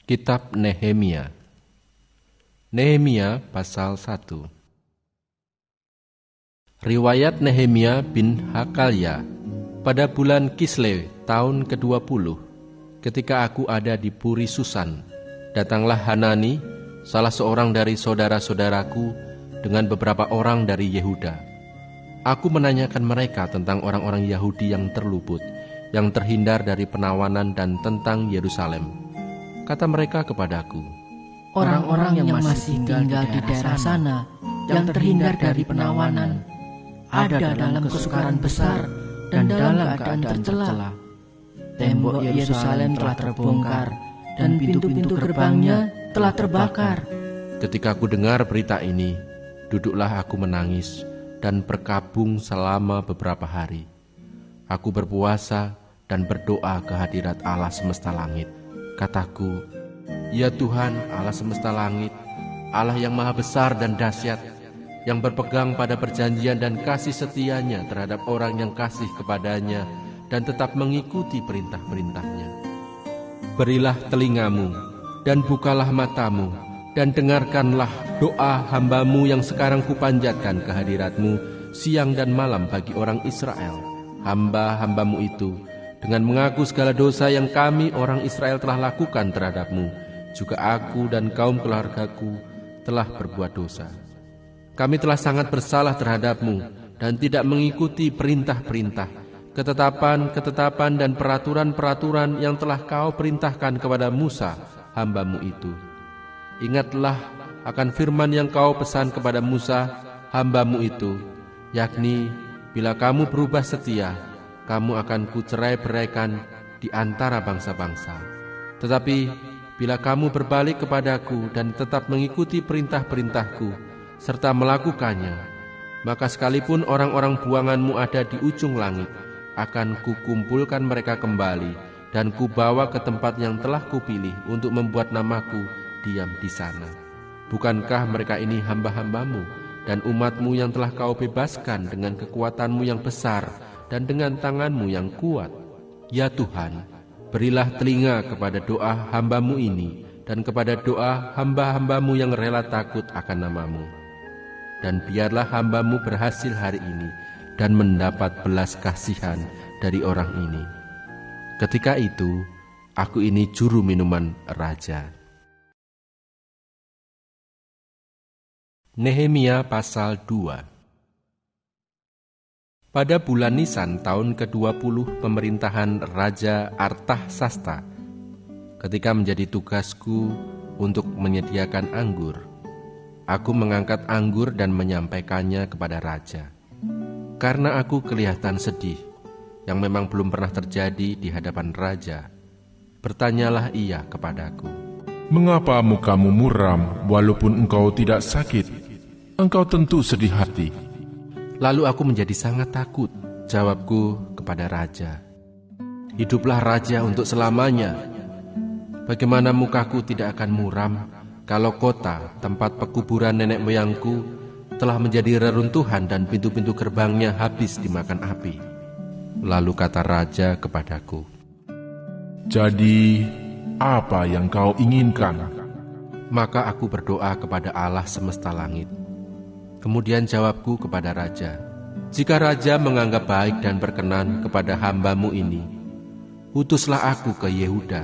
Kitab Nehemia. Nehemia pasal 1. Riwayat Nehemia bin Hakalya. Pada bulan Kislew tahun ke-20, ketika aku ada di Puri Susan, datanglah Hanani, salah seorang dari saudara-saudaraku, dengan beberapa orang dari Yehuda. Aku menanyakan mereka tentang orang-orang Yahudi yang terluput, yang terhindar dari penawanan, dan tentang Yerusalem. Kata mereka kepadaku, orang-orang yang masih tinggal di daerah sana, yang terhindar dari penawanan, ada dalam kesukaran besar dan dalam keadaan tercela. Tembok Yerusalem telah terbongkar dan pintu-pintu gerbangnya telah terbakar. Ketika aku dengar berita ini, duduklah aku menangis dan berkabung selama beberapa hari. Aku berpuasa dan berdoa ke hadirat Allah semesta langit. Kataku, ya Tuhan Allah semesta langit, Allah yang maha besar dan dahsyat, yang berpegang pada perjanjian dan kasih setianya terhadap orang yang kasih kepadanya dan tetap mengikuti perintah-perintahnya. Berilah telingamu dan bukalah matamu dan dengarkanlah doa hamba-Mu yang sekarang kupanjatkan ke hadirat-Mu siang dan malam bagi orang Israel, hamba-hamba-Mu itu, dengan mengaku segala dosa yang kami orang Israel telah lakukan terhadap-Mu. Juga aku dan kaum keluargaku telah berbuat dosa. Kami telah sangat bersalah terhadap-Mu dan tidak mengikuti perintah-perintah, ketetapan-ketetapan dan peraturan-peraturan yang telah Kau perintahkan kepada Musa, hamba-Mu itu. Ingatlah akan firman yang Kau pesan kepada Musa, hamba-Mu itu, yakni, bila kamu berubah setia, kamu akan kucerai-beraikan di antara bangsa-bangsa. Tetapi bila kamu berbalik kepadaku dan tetap mengikuti perintah-perintahku serta melakukannya, maka sekalipun orang-orang buanganmu ada di ujung langit, akan kukumpulkan mereka kembali dan kubawa ke tempat yang telah kupilih untuk membuat namaku diam di sana. Bukankah mereka ini hamba-hamba-Mu dan umat-Mu yang telah Kau bebaskan dengan kekuatan-Mu yang besar dan dengan tangan-Mu yang kuat? Ya Tuhan, berilah telinga kepada doa hamba-Mu ini dan kepada doa hamba-hamba-Mu yang rela takut akan nama-Mu. Dan biarlah hamba-Mu berhasil hari ini dan mendapat belas kasihan dari orang ini. Ketika itu, aku ini juru minuman raja. Nehemia pasal 2. Pada bulan Nisan tahun ke-20 pemerintahan Raja Artahsasta, ketika menjadi tugasku untuk menyediakan anggur, aku mengangkat anggur dan menyampaikannya kepada raja. Karena aku kelihatan sedih, yang memang belum pernah terjadi di hadapan raja, bertanyalah ia kepadaku, "Mengapa mukamu muram walaupun engkau tidak sakit? Engkau tentu sedih hati." Lalu aku menjadi sangat takut. Jawabku kepada raja, "Hiduplah raja untuk selamanya. Bagaimana mukaku tidak akan muram kalau kota tempat pekuburan nenek moyangku telah menjadi reruntuhan dan pintu-pintu gerbangnya habis dimakan api?" Lalu kata raja kepadaku, "Jadi apa yang kau inginkan?" Maka aku berdoa kepada Allah semesta langit. Kemudian jawabku kepada raja, "Jika raja menganggap baik dan berkenan kepada hamba-Mu ini, utuslah aku ke Yehuda,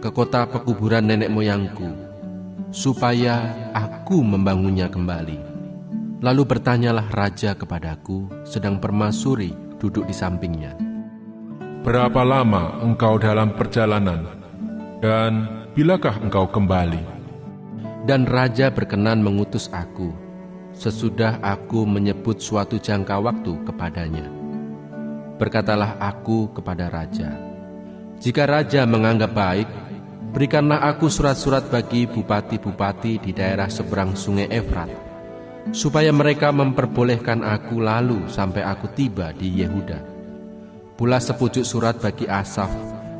ke kota pekuburan nenek moyangku, supaya aku membangunnya kembali." Lalu bertanyalah raja kepadaku, sedang permaisuri duduk di sampingnya, "Berapa lama engkau dalam perjalanan, dan bilakah engkau kembali?" Dan raja berkenan mengutus aku, sesudah aku menyebut suatu jangka waktu kepadanya. Berkatalah aku kepada raja, "Jika raja menganggap baik, berikanlah aku surat-surat bagi bupati-bupati di daerah seberang sungai Efrat, supaya mereka memperbolehkan aku lalu sampai aku tiba di Yehuda. Pula sepucuk surat bagi Asaf,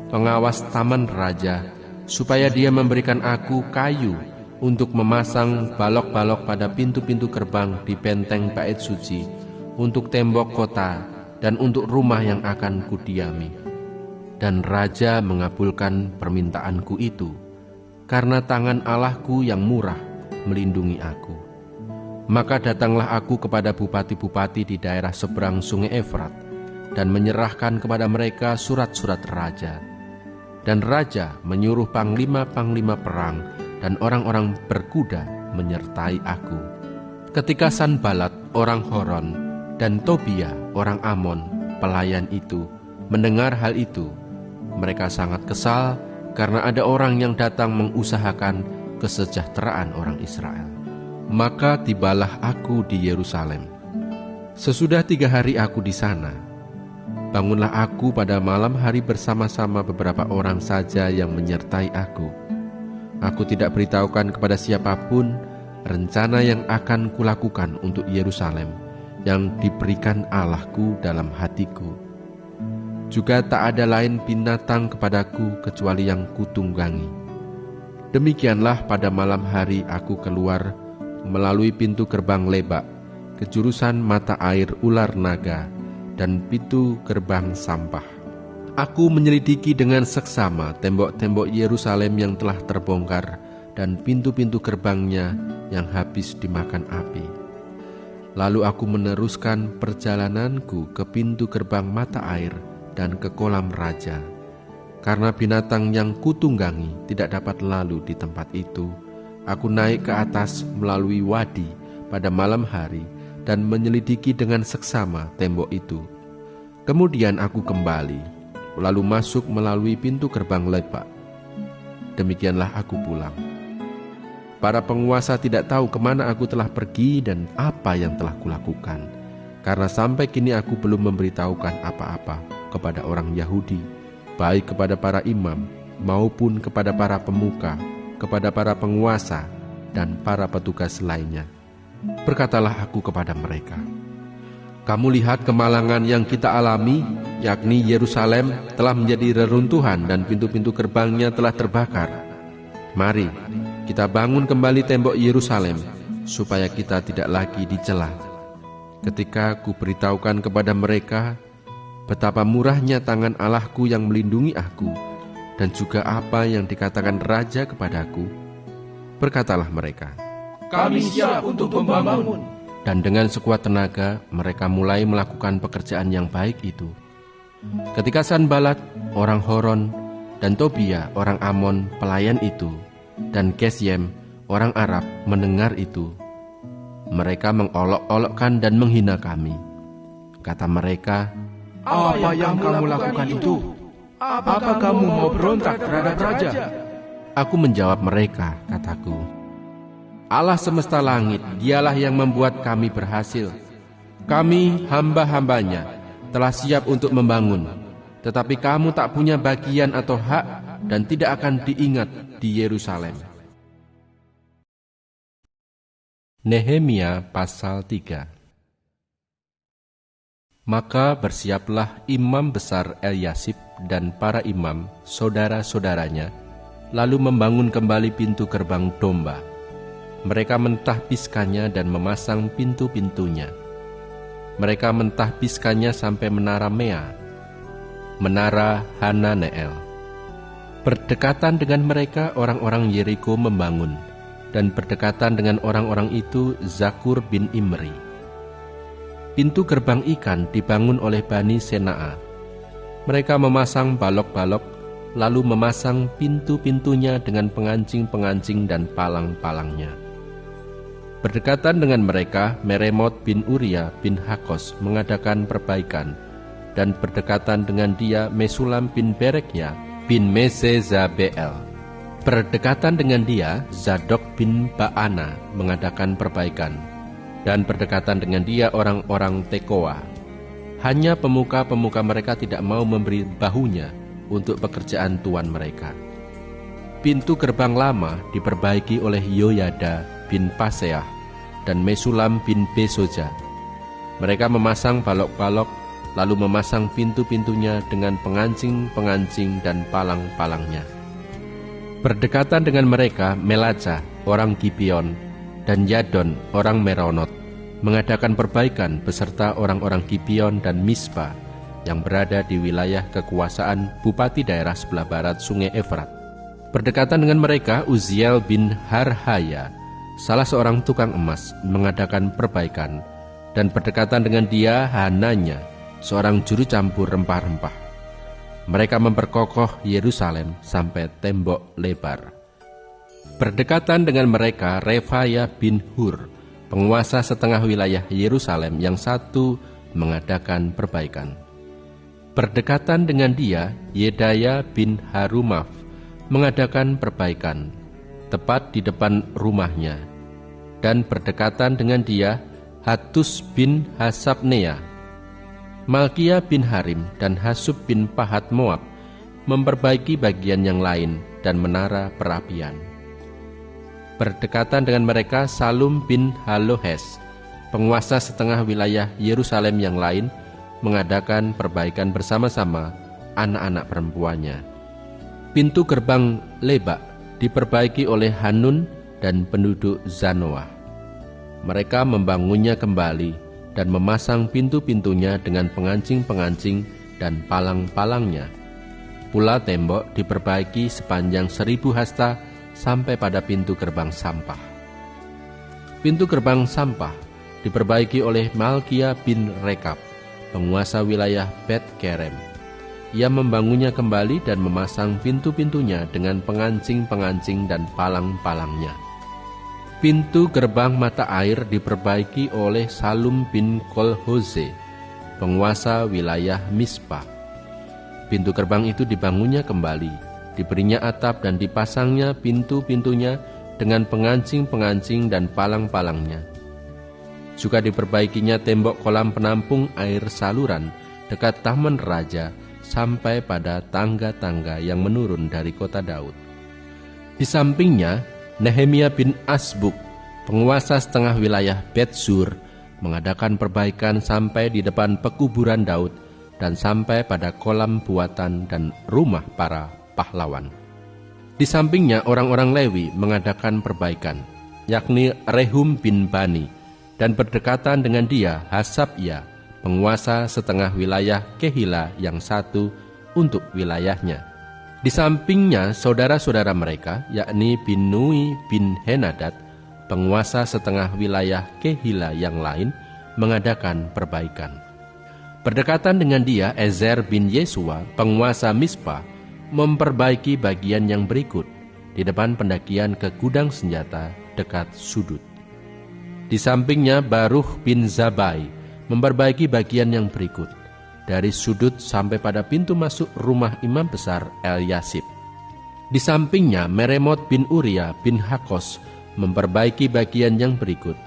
pengawas taman raja, supaya dia memberikan aku kayu untuk memasang balok-balok pada pintu-pintu gerbang di benteng bait suci, untuk tembok kota, dan untuk rumah yang akan kudiami." Dan raja mengabulkan permintaanku itu, karena tangan Allahku yang murah melindungi aku. Maka datanglah aku kepada bupati-bupati di daerah seberang sungai Efrat, dan menyerahkan kepada mereka surat-surat raja. Dan raja menyuruh panglima-panglima perang dan orang-orang berkuda menyertai aku. Ketika Sanbalat orang Horon dan Tobia orang Amon pelayan itu mendengar hal itu, mereka sangat kesal karena ada orang yang datang mengusahakan kesejahteraan orang Israel. Maka tibalah aku di Yerusalem. Sesudah 3 hari aku di sana, bangunlah aku pada malam hari bersama-sama beberapa orang saja yang menyertai aku. Aku tidak beritahukan kepada siapapun rencana yang akan kulakukan untuk Yerusalem yang diberikan Allahku dalam hatiku. Juga tak ada lain binatang kepadaku kecuali yang kutunggangi. Demikianlah pada malam hari aku keluar melalui pintu gerbang Lebak ke jurusan mata air ular naga dan pintu gerbang sampah. Aku menyelidiki dengan seksama tembok-tembok Yerusalem yang telah terbongkar dan pintu-pintu gerbangnya yang habis dimakan api. Lalu aku meneruskan perjalananku ke pintu gerbang mata air dan ke kolam raja. Karena binatang yang kutunggangi tidak dapat lalu di tempat itu, aku naik ke atas melalui wadi pada malam hari dan menyelidiki dengan seksama tembok itu. Kemudian aku kembali, lalu masuk melalui pintu gerbang Lebak. Demikianlah aku pulang. Para penguasa tidak tahu kemana aku telah pergi dan apa yang telah kulakukan, karena sampai kini aku belum memberitahukan apa-apa kepada orang Yahudi, baik kepada para imam maupun kepada para pemuka, kepada para penguasa dan para petugas lainnya. Berkatalah aku kepada mereka, "Kamu lihat kemalangan yang kita alami, yakni Yerusalem telah menjadi reruntuhan dan pintu-pintu gerbangnya telah terbakar. Mari, kita bangun kembali tembok Yerusalem, supaya kita tidak lagi dicela." Ketika aku beritahukan kepada mereka betapa murahnya tangan Allahku yang melindungi aku, dan juga apa yang dikatakan raja kepadaku, berkatalah mereka, "Kami siap untuk membangun." Dan dengan sekuat tenaga mereka mulai melakukan pekerjaan yang baik itu. Ketika Sanbalat orang Horon dan Tobia orang Amon pelayan itu dan Gesyem orang Arab mendengar itu, mereka mengolok-olokkan dan menghina kami. Kata mereka, "Apa yang kamu lakukan itu? Apakah kamu mau berontak terhadap raja?" Aku menjawab mereka, kataku, "Allah semesta langit, dialah yang membuat kami berhasil. Kami hamba-hambanya telah siap untuk membangun, tetapi kamu tak punya bagian atau hak dan tidak akan diingat di Yerusalem." Nehemia pasal 3. Maka bersiaplah imam besar Eliasib dan para imam, saudara-saudaranya, lalu membangun kembali pintu gerbang domba. Mereka mentahbiskannya dan memasang pintu-pintunya. Mereka mentahbiskannya sampai menara Mea, menara Hananeel. Berdekatan dengan mereka orang-orang Yeriko membangun, dan berdekatan dengan orang-orang itu Zakur bin Imri. Pintu gerbang ikan dibangun oleh Bani Sena'a. Mereka memasang balok-balok, lalu memasang pintu-pintunya dengan pengancing-pengancing dan palang-palangnya. Berdekatan dengan mereka Meremot bin Uria bin Hakos mengadakan perbaikan, dan berdekatan dengan dia Mesulam bin Berekya bin Mesezabeel. Berdekatan dengan dia Zadok bin Baana mengadakan perbaikan, dan berdekatan dengan dia orang-orang Tekoa. Hanya pemuka-pemuka mereka tidak mau memberi bahunya untuk pekerjaan tuan mereka. Pintu gerbang lama diperbaiki oleh Yoyada bin Paseah dan Mesulam bin Besoja. Mereka memasang balok-balok, lalu memasang pintu-pintunya dengan pengancing-pengancing dan palang-palangnya. Berdekatan dengan mereka Melaca orang Gibeon dan Yadon orang Meronot mengadakan perbaikan beserta orang-orang Gibeon dan Mispa yang berada di wilayah kekuasaan bupati daerah sebelah barat sungai Efrat. Berdekatan dengan mereka, Uziel bin Harhaya, salah seorang tukang emas, mengadakan perbaikan, dan berdekatan dengan dia Hananya, seorang juru campur rempah-rempah. Mereka memperkokoh Yerusalem sampai tembok lebar. Berdekatan dengan mereka Refaya bin Hur, penguasa setengah wilayah Yerusalem yang satu, mengadakan perbaikan. Berdekatan dengan dia Yedaya bin Harumaf mengadakan perbaikan, tepat di depan rumahnya. Dan berdekatan dengan dia Hatus bin Hasabnea, Malkia bin Harim dan Hasub bin Pahat Moab memperbaiki bagian yang lain dan menara perapian. Berdekatan dengan mereka Salum bin Halohes, penguasa setengah wilayah Yerusalem yang lain, mengadakan perbaikan bersama-sama anak-anak perempuannya. Pintu gerbang Lebak diperbaiki oleh Hanun dan penduduk Zanoah. Mereka membangunnya kembali dan memasang pintu-pintunya dengan pengancing-pengancing dan palang-palangnya. Pula tembok diperbaiki sepanjang 1000 hasta sampai pada pintu gerbang sampah. Pintu gerbang sampah diperbaiki oleh Malkia bin Rekab, penguasa wilayah Bet Kerem. Ia membangunnya kembali dan memasang pintu-pintunya dengan pengancing-pengancing dan palang-palangnya. Pintu gerbang mata air diperbaiki oleh Salum bin Kolhoze, penguasa wilayah Mispa. Pintu gerbang itu dibangunnya kembali, diberinya atap dan dipasangnya pintu-pintunya dengan pengancing-pengancing dan palang-palangnya. Juga diperbaikinya tembok kolam penampung air saluran dekat Taman Raja sampai pada tangga-tangga yang menurun dari kota Daud. Di sampingnya, Nehemia bin Asbuk, penguasa setengah wilayah Bet-Sur, mengadakan perbaikan sampai di depan pekuburan Daud dan sampai pada kolam buatan dan rumah para pahlawan. Di sampingnya orang-orang Lewi mengadakan perbaikan, yakni Rehum bin Bani, dan berdekatan dengan dia Hasabya, penguasa setengah wilayah Kehila yang satu untuk wilayahnya. Di sampingnya saudara-saudara mereka, yakni Binui bin Henadad, penguasa setengah wilayah Kehila yang lain, mengadakan perbaikan. Berdekatan dengan dia Ezer bin Yesua, penguasa Mispa, memperbaiki bagian yang berikut di depan pendakian ke gudang senjata dekat sudut. Di sampingnya Baruch bin Zabai memperbaiki bagian yang berikut, dari sudut sampai pada pintu masuk rumah imam besar Eliasib. Di sampingnya Meremot bin Uria bin Hakos memperbaiki bagian yang berikut,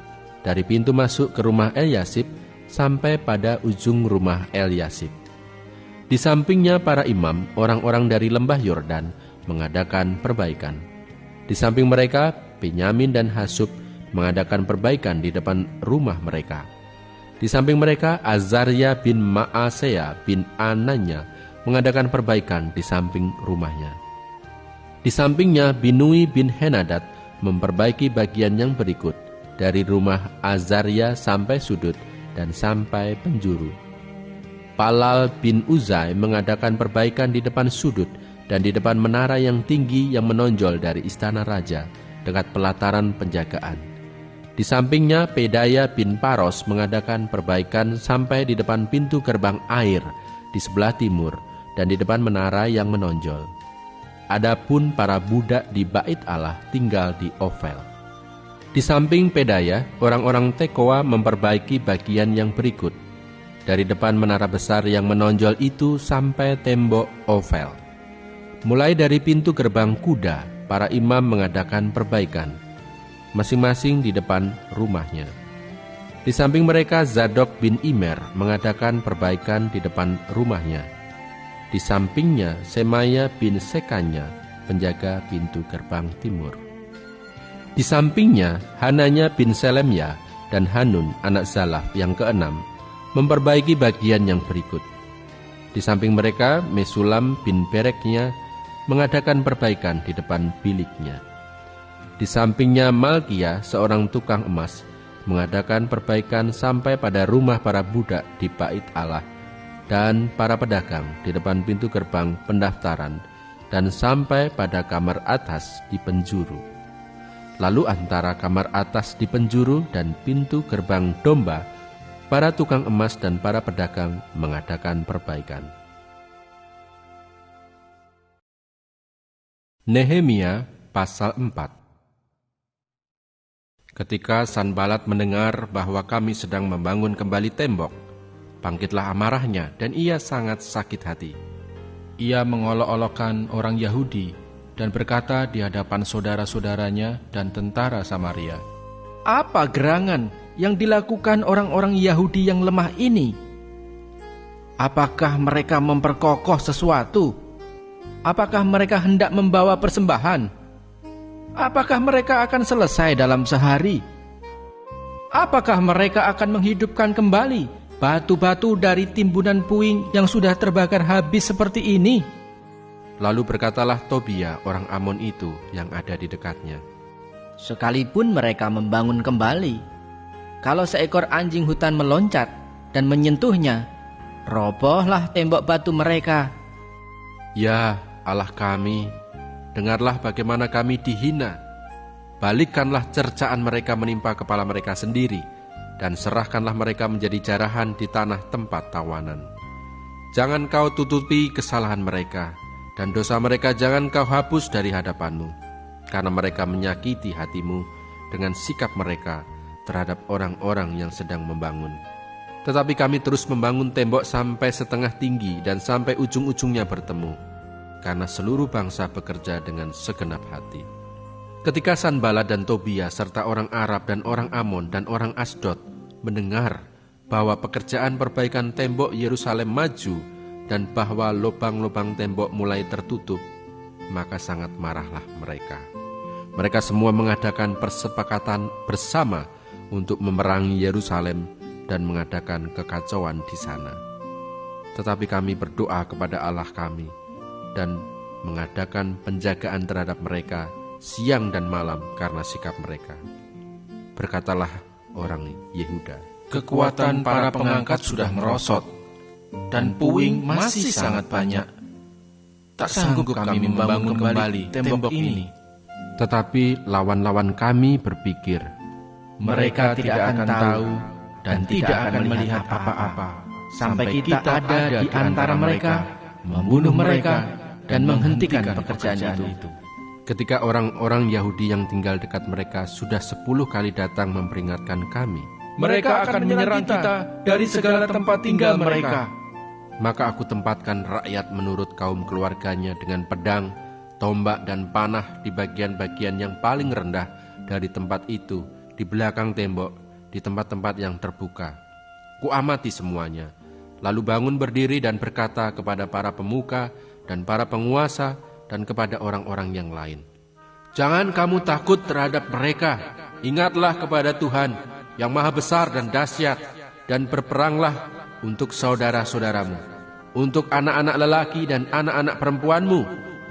dari pintu masuk ke rumah Eliasib sampai pada ujung rumah Eliasib. Di sampingnya para imam, orang-orang dari lembah Yordan, mengadakan perbaikan. Di samping mereka, Benyamin dan Hasub mengadakan perbaikan di depan rumah mereka. Di samping mereka, Azaria bin Maasea bin Ananya mengadakan perbaikan di samping rumahnya. Di sampingnya, Binui bin Henadad memperbaiki bagian yang berikut, dari rumah Azaria sampai sudut dan sampai penjuru. Palal bin Uzai mengadakan perbaikan di depan sudut dan di depan menara yang tinggi yang menonjol dari istana raja, dekat pelataran penjagaan. Di sampingnya Pedaya bin Paros mengadakan perbaikan sampai di depan pintu gerbang air di sebelah timur dan di depan menara yang menonjol. Adapun para budak di Bait Allah tinggal di Ofel. Di samping Pedaya, orang-orang Tekoa memperbaiki bagian yang berikut, dari depan menara besar yang menonjol itu sampai tembok Ofel. Mulai dari pintu gerbang kuda, para imam mengadakan perbaikan, masing-masing di depan rumahnya. Di samping mereka Zadok bin Imer mengadakan perbaikan di depan rumahnya. Di sampingnya Semaya bin Sekanya, penjaga pintu gerbang timur. Di sampingnya Hananya bin Selemya dan Hanun anak Zalaf yang keenam memperbaiki bagian yang berikut. Di samping mereka Mesulam bin Bereknya mengadakan perbaikan di depan biliknya. Di sampingnya Malkia, seorang tukang emas, mengadakan perbaikan sampai pada rumah para budak di Bait Allah dan para pedagang di depan pintu gerbang pendaftaran dan sampai pada kamar atas di penjuru. Lalu antara kamar atas di penjuru dan pintu gerbang domba, para tukang emas dan para pedagang mengadakan perbaikan. Nehemia pasal 4. Ketika Sanbalat mendengar bahwa kami sedang membangun kembali tembok, bangkitlah amarahnya dan ia sangat sakit hati. Ia mengolok-olokkan orang Yahudi dan berkata di hadapan saudara-saudaranya dan tentara Samaria, "Apa gerangan yang dilakukan orang-orang Yahudi yang lemah ini? Apakah mereka memperkokoh sesuatu? Apakah mereka hendak membawa persembahan? Apakah mereka akan selesai dalam sehari? Apakah mereka akan menghidupkan kembali batu-batu dari timbunan puing yang sudah terbakar habis seperti ini?" Lalu berkatalah Tobia orang Amon itu yang ada di dekatnya, "Sekalipun mereka membangun kembali, kalau seekor anjing hutan meloncat dan menyentuhnya, robohlah tembok batu mereka." Ya Allah kami, dengarlah bagaimana kami dihina. Balikkanlah cercaan mereka menimpa kepala mereka sendiri, dan serahkanlah mereka menjadi jarahan di tanah tempat tawanan. Jangan kau tutupi kesalahan mereka, dan dosa mereka jangan kau hapus dari hadapanmu, karena mereka menyakiti hatimu dengan sikap mereka terhadap orang-orang yang sedang membangun. Tetapi kami terus membangun tembok sampai setengah tinggi dan sampai ujung-ujungnya bertemu, karena seluruh bangsa bekerja dengan segenap hati. Ketika Sanbalat dan Tobia serta orang Arab dan orang Amon dan orang Asdod mendengar bahwa pekerjaan perbaikan tembok Yerusalem maju dan bahwa lubang-lubang tembok mulai tertutup, maka sangat marahlah mereka. Mereka semua mengadakan persepakatan bersama untuk memerangi Yerusalem dan mengadakan kekacauan di sana. Tetapi kami berdoa kepada Allah kami dan mengadakan penjagaan terhadap mereka siang dan malam karena sikap mereka. Berkatalah orang Yehuda, Kekuatan para pengangkat sudah merosot, dan puing masih sangat banyak. Tak sanggup kami membangun kembali tembok ini. Tetapi lawan-lawan kami berpikir, Mereka tidak akan tahu dan tidak akan melihat apa-apa, sampai kita ada di antara mereka, membunuh mereka, dan menghentikan pekerjaan itu. ketika orang-orang Yahudi yang tinggal dekat mereka sudah 10 kali datang memperingatkan kami, Mereka akan menyerang kita dari segala tempat tinggal mereka. maka aku tempatkan rakyat menurut kaum keluarganya dengan pedang, tombak dan panah di bagian-bagian yang paling rendah dari tempat itu, di belakang tembok, di tempat-tempat yang terbuka. Kuamati semuanya, lalu bangun berdiri dan berkata kepada para pemuka dan para penguasa dan kepada orang-orang yang lain, "Jangan kamu takut terhadap mereka. Ingatlah kepada Tuhan yang maha besar dan dahsyat, dan berperanglah untuk saudara-saudaramu, untuk anak-anak lelaki dan anak-anak perempuanmu,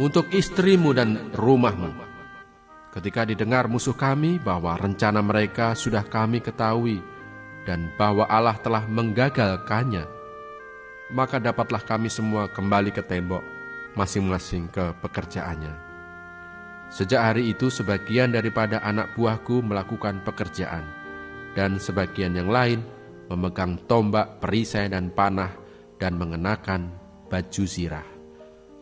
untuk istrimu dan rumahmu." Ketika didengar musuh kami bahwa rencana mereka sudah kami ketahui dan bahwa Allah telah menggagalkannya, maka dapatlah kami semua kembali ke tembok, masing-masing ke pekerjaannya. Sejak hari itu sebagian daripada anak buahku melakukan pekerjaan, dan sebagian yang lain memegang tombak, perisai dan panah dan mengenakan baju zirah.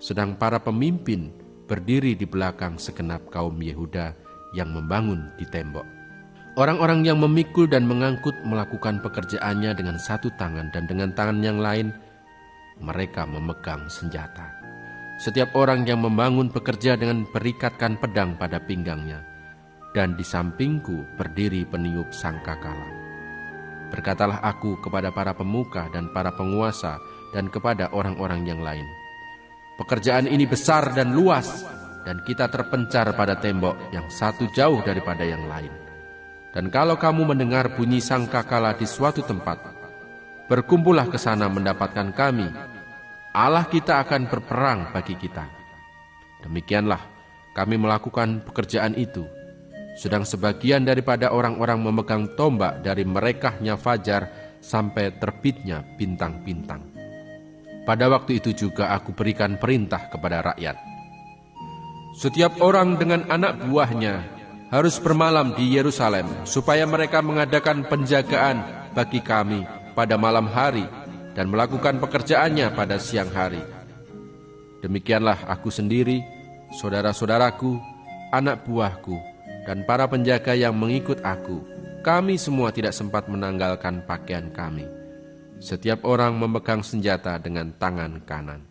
Sedang para pemimpin berdiri di belakang segenap kaum Yehuda yang membangun di tembok. Orang-orang yang memikul dan mengangkut melakukan pekerjaannya dengan satu tangan, dan dengan tangan yang lain mereka memegang senjata. Setiap orang yang membangun bekerja dengan berikatkan pedang pada pinggangnya, dan di sampingku berdiri peniup sangkakala. Berkatalah aku kepada para pemuka dan para penguasa dan kepada orang-orang yang lain, "Pekerjaan ini besar dan luas, dan kita terpencar pada tembok yang satu jauh daripada yang lain. Dan kalau kamu mendengar bunyi sangkakala di suatu tempat, berkumpullah ke sana mendapatkan kami. Allah kita akan berperang bagi kita." Demikianlah kami melakukan pekerjaan itu, sedang sebagian daripada orang-orang memegang tombak dari merekahnya fajar sampai terbitnya bintang-bintang. Pada waktu itu juga aku berikan perintah kepada rakyat, Setiap orang dengan anak buahnya harus bermalam di Yerusalem, supaya mereka mengadakan penjagaan bagi kami pada malam hari dan melakukan pekerjaannya pada siang hari. Demikianlah aku sendiri, saudara-saudaraku, anak buahku, dan para penjaga yang mengikut aku. Kami semua tidak sempat menanggalkan pakaian kami. Setiap orang memegang senjata dengan tangan kanan.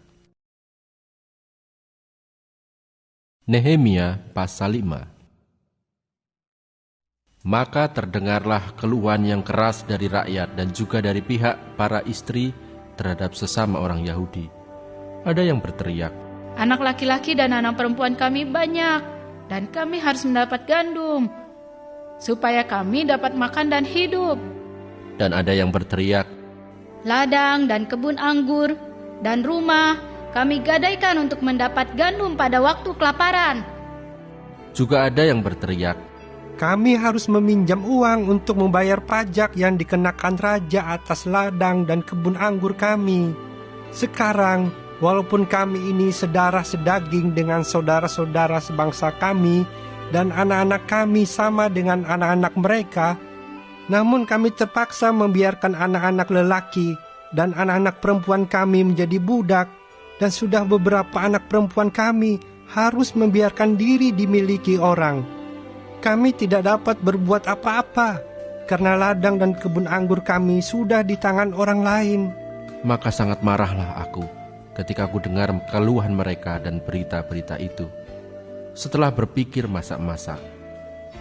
Nehemia pasal 5. Maka terdengarlah keluhan yang keras dari rakyat dan juga dari pihak para istri terhadap sesama orang Yahudi. Ada yang berteriak, "Anak laki-laki dan anak perempuan kami banyak, dan kami harus mendapat gandum, supaya kami dapat makan dan hidup." Dan ada yang berteriak, "Ladang dan kebun anggur dan rumah kami gadaikan untuk mendapat gandum pada waktu kelaparan." Juga ada yang berteriak, "Kami harus meminjam uang untuk membayar pajak yang dikenakan raja atas ladang dan kebun anggur kami. Sekarang, walaupun kami ini sedarah sedaging dengan saudara-saudara sebangsa kami, dan anak-anak kami sama dengan anak-anak mereka, namun kami terpaksa membiarkan anak-anak lelaki dan anak-anak perempuan kami menjadi budak, dan sudah beberapa anak perempuan kami harus membiarkan diri dimiliki orang. Kami tidak dapat berbuat apa-apa, karena ladang dan kebun anggur kami sudah di tangan orang lain." Maka sangat marahlah aku ketika aku dengar keluhan mereka dan berita-berita itu. Setelah berpikir masak-masak,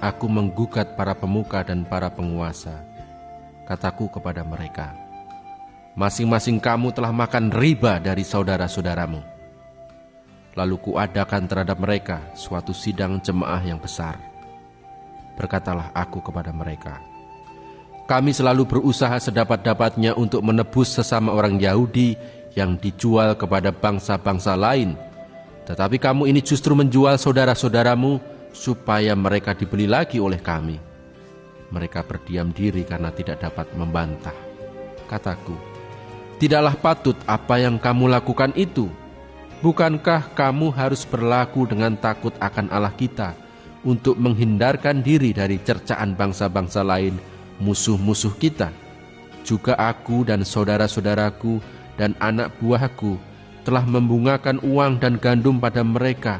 aku menggugat para pemuka dan para penguasa. Kataku kepada mereka, "Masing-masing kamu telah makan riba dari saudara-saudaramu." Lalu kuadakan terhadap mereka suatu sidang jemaah yang besar. Berkatalah aku kepada mereka, "Kami selalu berusaha sedapat-dapatnya untuk menebus sesama orang Yahudi yang dijual kepada bangsa-bangsa lain. Tetapi kamu ini justru menjual saudara-saudaramu supaya mereka dibeli lagi oleh kami." Mereka berdiam diri karena tidak dapat membantah. Kataku, "Tidaklah patut apa yang kamu lakukan itu. Bukankah kamu harus berlaku dengan takut akan Allah kita untuk menghindarkan diri dari cercaan bangsa-bangsa lain, musuh-musuh kita? Juga aku dan saudara-saudaraku dan anak buahku telah membungakan uang dan gandum pada mereka.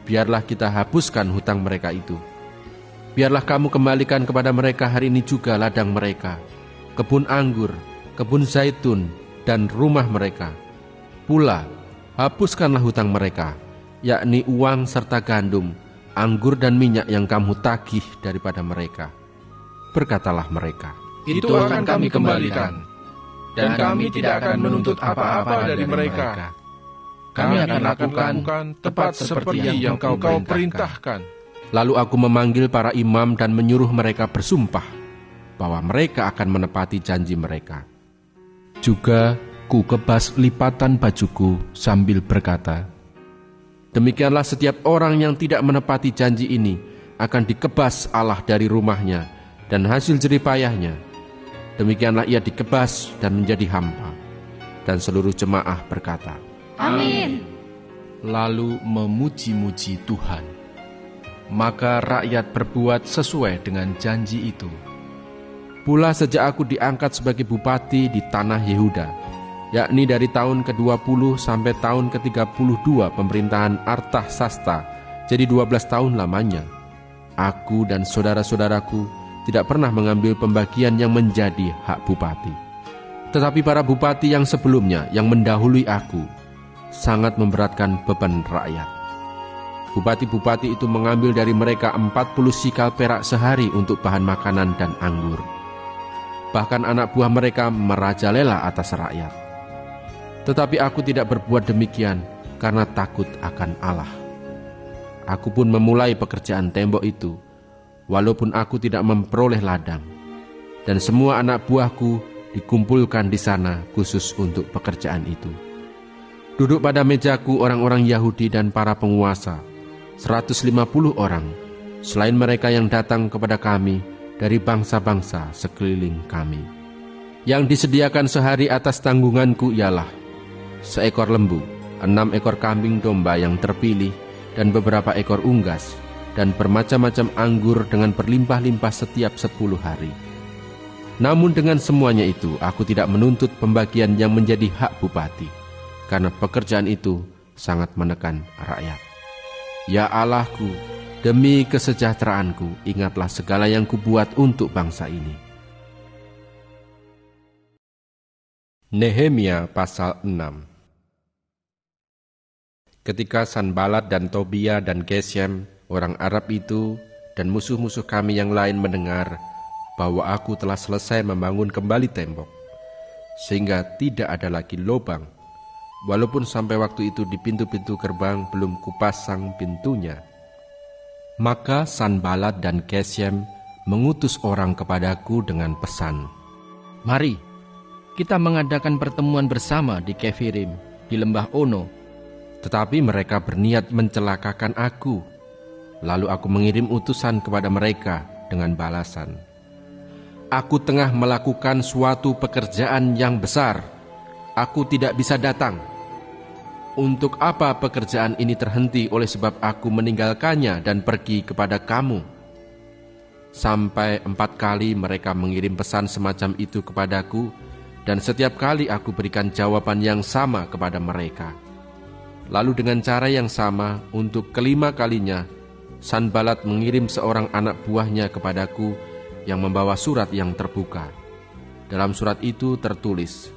Biarlah kita hapuskan hutang mereka itu. Biarlah kamu kembalikan kepada mereka hari ini juga ladang mereka, kebun anggur, kebun zaitun, dan rumah mereka. Pula, hapuskanlah hutang mereka, yakni uang serta gandum, anggur dan minyak yang kamu tagih daripada mereka." Berkatalah mereka, Itu akan kami kembalikan, dan kami tidak akan menuntut apa-apa dari mereka. Kami akan lakukan tepat seperti yang kau perintahkan. Lalu aku memanggil para imam dan menyuruh mereka bersumpah bahwa mereka akan menepati janji mereka. Juga ku kebas lipatan bajuku sambil berkata, "Demikianlah setiap orang yang tidak menepati janji ini akan dikebas Allah dari rumahnya dan hasil jerih payahnya. Demikianlah ia dikebas dan menjadi hampa." Dan seluruh jemaah berkata, "Amin." Lalu memuji-muji Tuhan. Maka rakyat berbuat sesuai dengan janji itu. Pula sejak aku diangkat sebagai bupati di tanah Yehuda, yakni dari tahun ke-20 sampai tahun ke-32 pemerintahan Artasasta, jadi 12 tahun lamanya, aku dan saudara-saudaraku tidak pernah mengambil pembagian yang menjadi hak bupati. Tetapi para bupati yang sebelumnya, yang mendahului aku, sangat memberatkan beban rakyat. Bupati-bupati itu mengambil dari mereka 40 sikal perak sehari untuk bahan makanan dan anggur. Bahkan anak buah mereka merajalela atas rakyat. Tetapi aku tidak berbuat demikian karena takut akan Allah. Aku pun memulai pekerjaan tembok itu, walaupun aku tidak memperoleh ladang. Dan semua anak buahku dikumpulkan di sana khusus untuk pekerjaan itu. Duduk pada mejaku orang-orang Yahudi dan para penguasa, 150 orang, selain mereka yang datang kepada kami dari bangsa-bangsa sekeliling kami. Yang disediakan sehari atas tanggunganku ialah seekor lembu, 6 ekor kambing domba yang terpilih, dan beberapa ekor unggas, dan bermacam-macam anggur dengan berlimpah-limpah setiap 10 hari. Namun dengan semuanya itu, aku tidak menuntut pembagian yang menjadi hak bupati, karena pekerjaan itu sangat menekan rakyat. Ya Allahku, demi kesejahteraanku, ingatlah segala yang kubuat untuk bangsa ini. Nehemia pasal 6. Ketika Sanbalat dan Tobia dan Gesem, orang Arab itu, dan musuh-musuh kami yang lain mendengar bahwa aku telah selesai membangun kembali tembok, sehingga tidak ada lagi lubang, walaupun sampai waktu itu di pintu-pintu gerbang belum kupasang pintunya. Maka Sanbalat dan Gesem mengutus orang kepadaku dengan pesan, "Mari, kita mengadakan pertemuan bersama di Kefirim, di lembah Ono." Tetapi mereka berniat mencelakakan aku. Lalu aku mengirim utusan kepada mereka dengan balasan, "Aku tengah melakukan suatu pekerjaan yang besar. Aku tidak bisa datang. Untuk apa pekerjaan ini terhenti oleh sebab aku meninggalkannya dan pergi kepada kamu?" Sampai 4 kali mereka mengirim pesan semacam itu kepadaku, dan setiap kali aku berikan jawaban yang sama kepada mereka. Lalu dengan cara yang sama, untuk kelima kalinya, Sanbalat mengirim seorang anak buahnya kepadaku yang membawa surat yang terbuka. Dalam surat itu tertulis,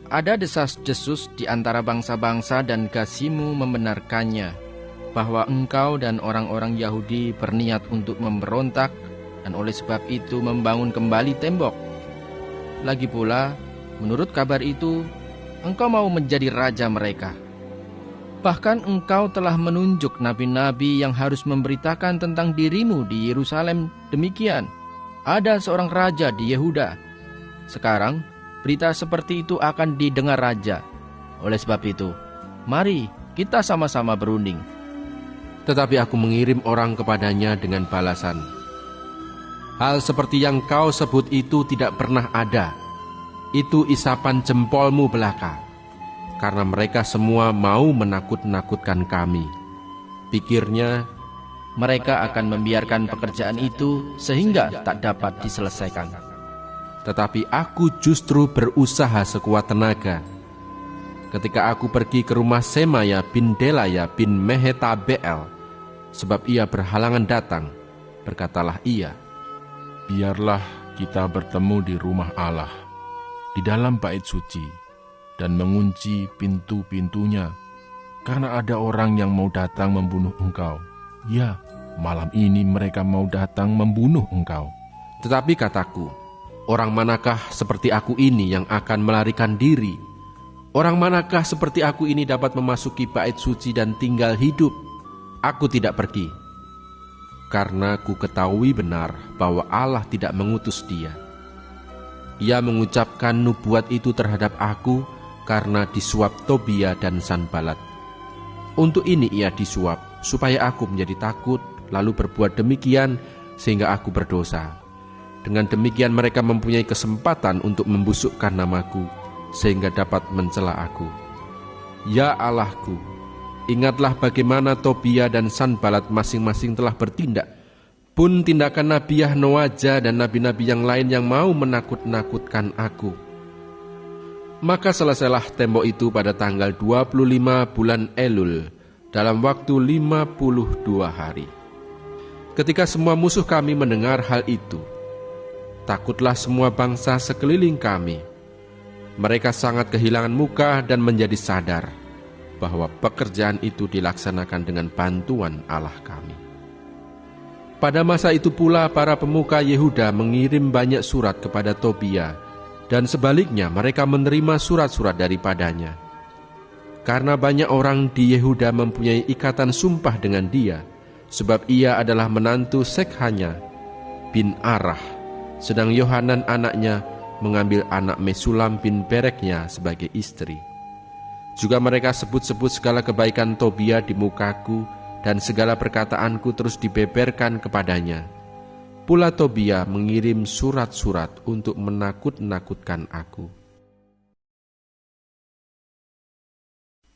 "Ada desas-desus di antara bangsa-bangsa dan Gasimu membenarkannya, bahwa engkau dan orang-orang Yahudi berniat untuk memberontak dan oleh sebab itu membangun kembali tembok. Lagi pula, menurut kabar itu, engkau mau menjadi raja mereka. Bahkan engkau telah menunjuk nabi-nabi yang harus memberitakan tentang dirimu di Yerusalem demikian, ada seorang raja di Yehuda. Sekarang, berita seperti itu akan didengar raja. Oleh sebab itu, mari kita sama-sama berunding." Tetapi aku mengirim orang kepadanya dengan balasan, "Hal seperti yang kau sebut itu tidak pernah ada. Itu isapan jempolmu belaka. Karena mereka semua mau menakut-nakutkan kami. Pikirnya, mereka akan membiarkan pekerjaan itu sehingga tak dapat diselesaikan. Tetapi aku justru berusaha sekuat tenaga. Ketika aku pergi ke rumah Semaya bin Delaya bin Mehetabeel, sebab ia berhalangan datang, berkatalah ia, "Biarlah kita bertemu di rumah Allah, di dalam bait suci, dan mengunci pintu-pintunya, karena ada orang yang mau datang membunuh engkau. Ya, malam ini mereka mau datang membunuh engkau." Tetapi kataku, "Orang manakah seperti aku ini yang akan melarikan diri? Orang manakah seperti aku ini dapat memasuki bait suci dan tinggal hidup? Aku tidak pergi, karena ku ketahui benar bahwa Allah tidak mengutus dia." Ia mengucapkan nubuat itu terhadap aku karena disuap Tobia dan Sanbalat. Untuk ini ia disuap, supaya aku menjadi takut, lalu berbuat demikian sehingga aku berdosa. Dengan demikian mereka mempunyai kesempatan untuk membusukkan namaku, sehingga dapat mencela aku. Ya Allahku, ingatlah bagaimana Tobia dan Sanbalat masing-masing telah bertindak, pun tindakan Nabi Yahnoaja dan nabi-nabi yang lain yang mau menakut-nakutkan aku. Maka selesailah tembok itu pada tanggal 25 bulan Elul, dalam waktu 52 hari. Ketika semua musuh kami mendengar hal itu, takutlah semua bangsa sekeliling kami. Mereka sangat kehilangan muka dan menjadi sadar bahwa pekerjaan itu dilaksanakan dengan bantuan Allah kami. Pada masa itu pula para pemuka Yehuda mengirim banyak surat kepada Tobia, dan sebaliknya mereka menerima surat-surat daripadanya. Karena banyak orang di Yehuda mempunyai ikatan sumpah dengan dia, sebab ia adalah menantu Sekhanya bin Arah, sedang Yohanan anaknya mengambil anak Mesulam bin Bereknya sebagai istri. Juga mereka sebut-sebut segala kebaikan Tobia di mukaku, dan segala perkataanku terus dibeberkan kepadanya. Pula Tobia mengirim surat-surat untuk menakut-nakutkan aku.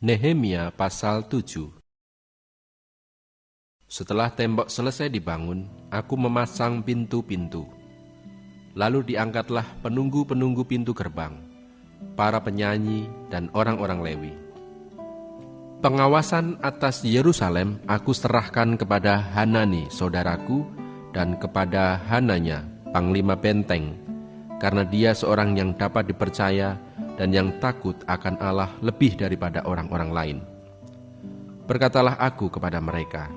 Nehemia pasal 7. Setelah tembok selesai dibangun, aku memasang pintu-pintu. Lalu diangkatlah penunggu-penunggu pintu gerbang, para penyanyi dan orang-orang Lewi. Pengawasan atas Yerusalem aku serahkan kepada Hanani saudaraku dan kepada Hananya panglima benteng, karena dia seorang yang dapat dipercaya dan yang takut akan Allah lebih daripada orang-orang lain. Berkatalah aku kepada mereka,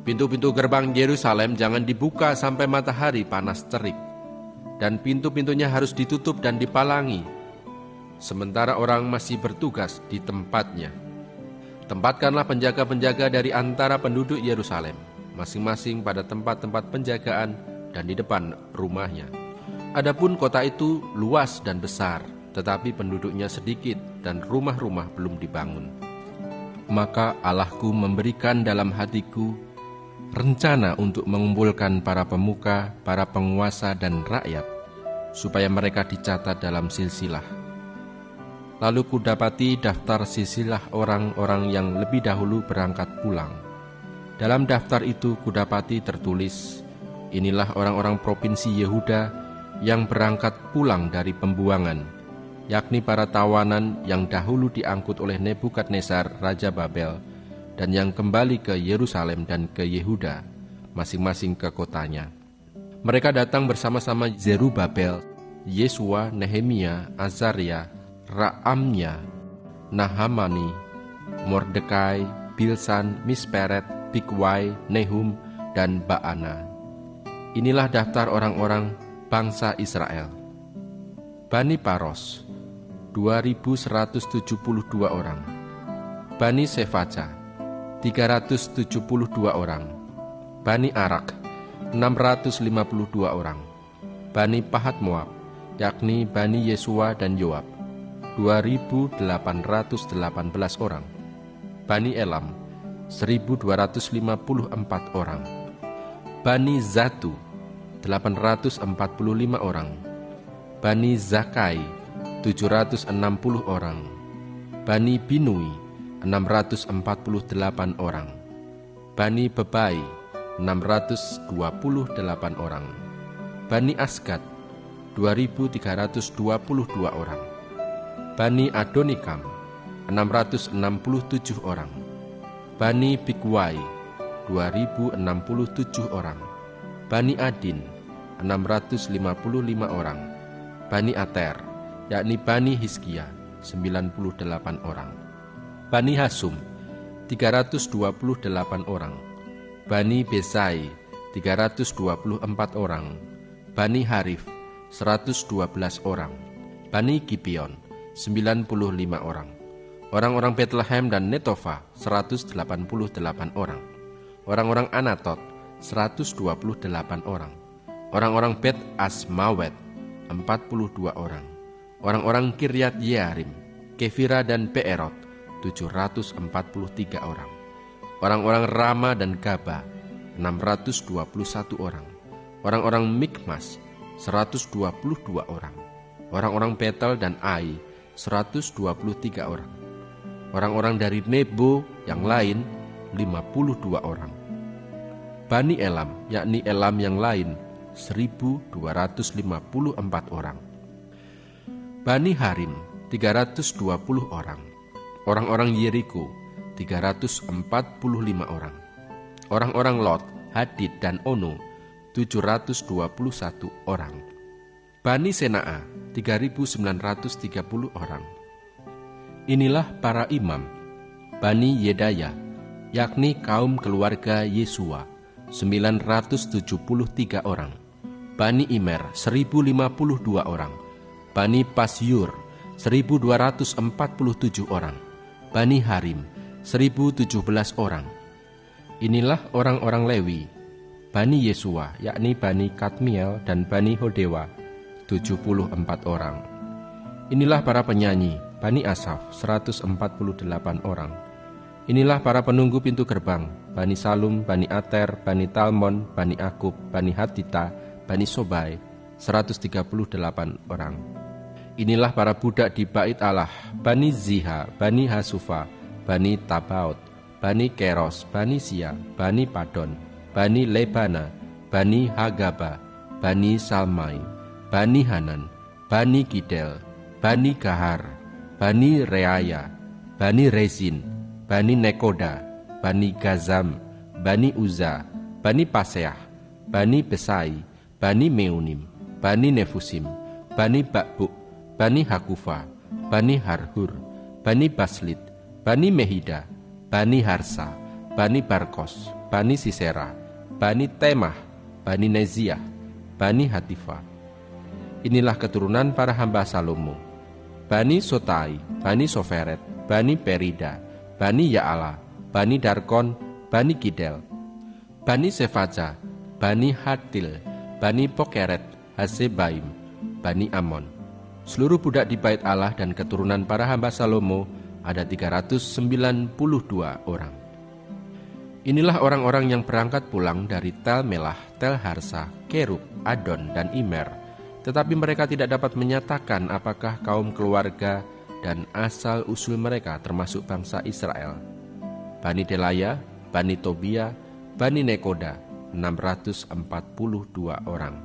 pintu-pintu gerbang Yerusalem jangan dibuka sampai matahari panas terik, dan pintu-pintunya harus ditutup dan dipalangi, sementara orang masih bertugas di tempatnya. Tempatkanlah penjaga-penjaga dari antara penduduk Yerusalem, masing-masing pada tempat-tempat penjagaan dan di depan rumahnya. Adapun kota itu luas dan besar, tetapi penduduknya sedikit dan rumah-rumah belum dibangun. Maka Allahku memberikan dalam hatiku rencana untuk mengumpulkan para pemuka, para penguasa dan rakyat, supaya mereka dicatat dalam silsilah. Lalu kudapati daftar silsilah orang-orang yang lebih dahulu berangkat pulang. Dalam daftar itu kudapati tertulis, inilah orang-orang provinsi Yehuda yang berangkat pulang dari pembuangan, yakni para tawanan yang dahulu diangkut oleh Nebukadnezar Raja Babel, dan yang kembali ke Yerusalem dan ke Yehuda, masing-masing ke kotanya. Mereka datang bersama-sama Zerubabel, Yesua, Nehemia, Azaria, Raamnya, Nahamani, Mordekai, Bilsan, Misperet, Bigwai, Nehum, dan Baana. Inilah daftar orang-orang bangsa Israel. Bani Paros, 2.172 orang. Bani Sefaca, 372 orang. Bani Arak, 652 orang. Bani Pahat Moab, yakni Bani Yesua dan Yoab, 2.818 orang. Bani Elam, 1.254 orang. Bani Zatu, 845 orang. Bani Zakai, 760 orang. Bani Binui, 648 orang. Bani Bebai, 628 orang. Bani Asgad, 2.322 orang. Bani Adonikam, 667 orang. Bani Bigwai, 2.067 orang. Bani Adin, 655 orang. Bani Ater, yakni Bani Hizkia, 98 orang. Bani Hasum, 328 orang. Bani Besai, 324 orang. Bani Harif, 112 orang. Bani Gibeon, 95 orang. Orang-orang Bethlehem dan Netofa, 188 orang. Orang-orang Anatot, 128 orang. Orang-orang Bet Asmawet, 42 orang. Orang-orang Kiryat Yearim, Kefira dan Beerot, 743 orang. Orang-orang Rama dan Gaba, 621 orang. Orang-orang Mikmas, 122 orang. Orang-orang Betel dan Ai, 123 orang. Orang-orang dari Nebo yang lain, 52 orang. Bani Elam, yakni Elam yang lain, 1.254 orang. Bani Harim, 320 orang. Orang-orang Yeriko, 345 orang. Orang-orang Lot, Hadid dan Ono, 721 orang. Bani Senaa, 3.930 orang. Inilah para imam. Bani Yedaya, yakni kaum keluarga Yesua, 973 orang. Bani Imer, 1.052 orang. Bani Pasyur, 1.247 orang. Bani Harim, 1.017 orang. Inilah orang-orang Lewi. Bani Yesua, yakni Bani Kadmiel dan Bani Hodewa, 74 orang. Inilah para penyanyi. Bani Asaf, 148 orang. Inilah para penunggu pintu gerbang. Bani Salum, Bani Ater, Bani Talmon, Bani Akub, Bani Hatita, Bani Sobai, 138 orang. Inilah para budak di bait Allah. Bani Ziha, Bani Hasufa, Bani Tabaot, Bani Keros, Bani Sia, Bani Padon, Bani Lebana, Bani Hagaba, Bani Salmai, Bani Hanan, Bani Gidel, Bani Gahar, Bani Reaya, Bani Rezin, Bani Nekoda, Bani Gazam, Bani Uza, Bani Paseah, Bani Besai, Bani Meunim, Bani Nefusim, Bani Bakbuk, Bani Hakufa, Bani Harhur, Bani Baslit, Bani Mehida, Bani Harsa, Bani Barkos, Bani Sisera, Bani Temah, Bani Neziah, Bani Hatifa. Inilah keturunan para hamba Salomo. Bani Sotai, Bani Soferet, Bani Perida, Bani Ya'ala, Bani Darkon, Bani Gidel, Bani Sefaja, Bani Hatil, Bani Pokeret, Hasebaim, Bani Amon. Seluruh budak di bait Allah dan keturunan para hamba Salomo ada 392 orang. Inilah orang-orang yang berangkat pulang dari Tel Melah, Tel Harsa, Kerub, Adon, dan Imer, tetapi mereka tidak dapat menyatakan apakah kaum keluarga dan asal-usul mereka termasuk bangsa Israel. Bani Delaya, Bani Tobia, Bani Nekoda, 642 orang.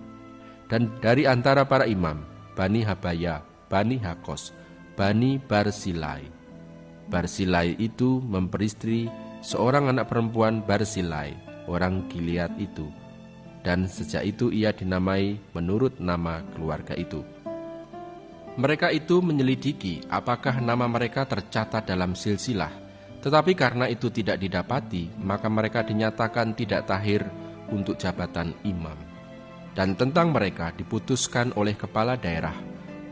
Dan dari antara para imam, Bani Habaya, Bani Hakos, Bani Barsilai. Barsilai itu memperistri seorang anak perempuan Barsilai, orang Gilead itu. Dan sejak itu ia dinamai menurut nama keluarga itu. Mereka itu menyelidiki apakah nama mereka tercatat dalam silsilah, tetapi karena itu tidak didapati, maka mereka dinyatakan tidak tahir untuk jabatan imam. Dan tentang mereka diputuskan oleh kepala daerah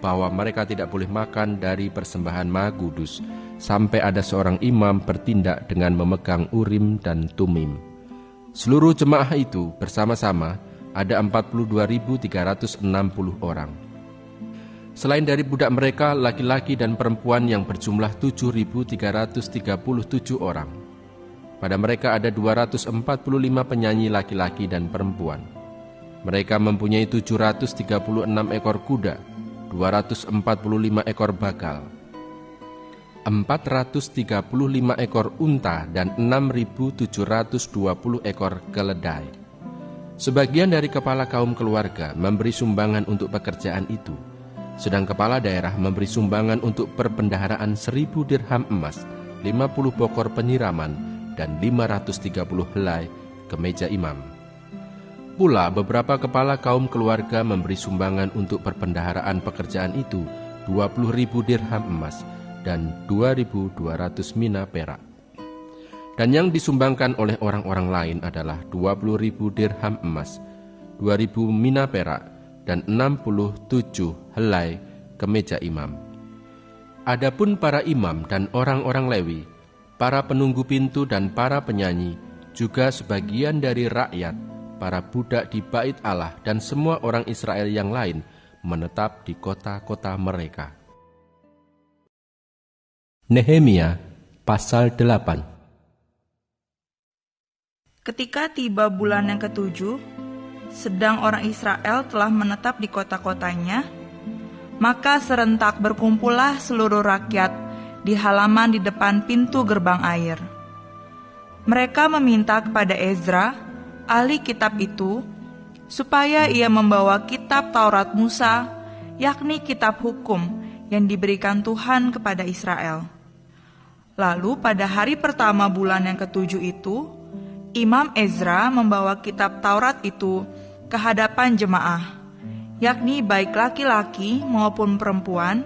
bahwa mereka tidak boleh makan dari persembahan maha kudus sampai ada seorang imam bertindak dengan memegang Urim dan Tumim. Seluruh jemaah itu bersama-sama ada 42.360 orang. Selain dari budak mereka, laki-laki dan perempuan yang berjumlah 7.337 orang. Pada mereka ada 245 penyanyi laki-laki dan perempuan. Mereka mempunyai 736 ekor kuda, 245 ekor bagal, 435 ekor unta, dan 6.720 ekor keledai. Sebagian dari kepala kaum keluarga memberi sumbangan untuk pekerjaan itu, sedang kepala daerah memberi sumbangan untuk perbendaharaan 1.000 dirham emas, 50 pokor penyiraman, dan 530 helai kemeja imam. Pula beberapa kepala kaum keluarga memberi sumbangan untuk perbendaharaan pekerjaan itu 20.000 dirham emas dan 2.200 mina perak. Dan yang disumbangkan oleh orang-orang lain adalah 20.000 dirham emas, 2.000 mina perak, dan 67 helai kemeja imam. Adapun para imam dan orang-orang Lewi, para penunggu pintu dan para penyanyi, juga sebagian dari rakyat, para budak di bait Allah dan semua orang Israel yang lain menetap di kota-kota mereka. Nehemia pasal 8. Ketika tiba bulan yang ke-7, sedang orang Israel telah menetap di kota-kotanya, maka serentak berkumpullah seluruh rakyat di halaman di depan pintu gerbang air. Mereka meminta kepada Ezra, ahli kitab itu, supaya ia membawa kitab Taurat Musa, yakni kitab hukum yang diberikan Tuhan kepada Israel. Lalu pada hari pertama bulan yang ke-7 itu, Imam Ezra membawa kitab Taurat itu ke hadapan jemaah, yakni baik laki-laki maupun perempuan,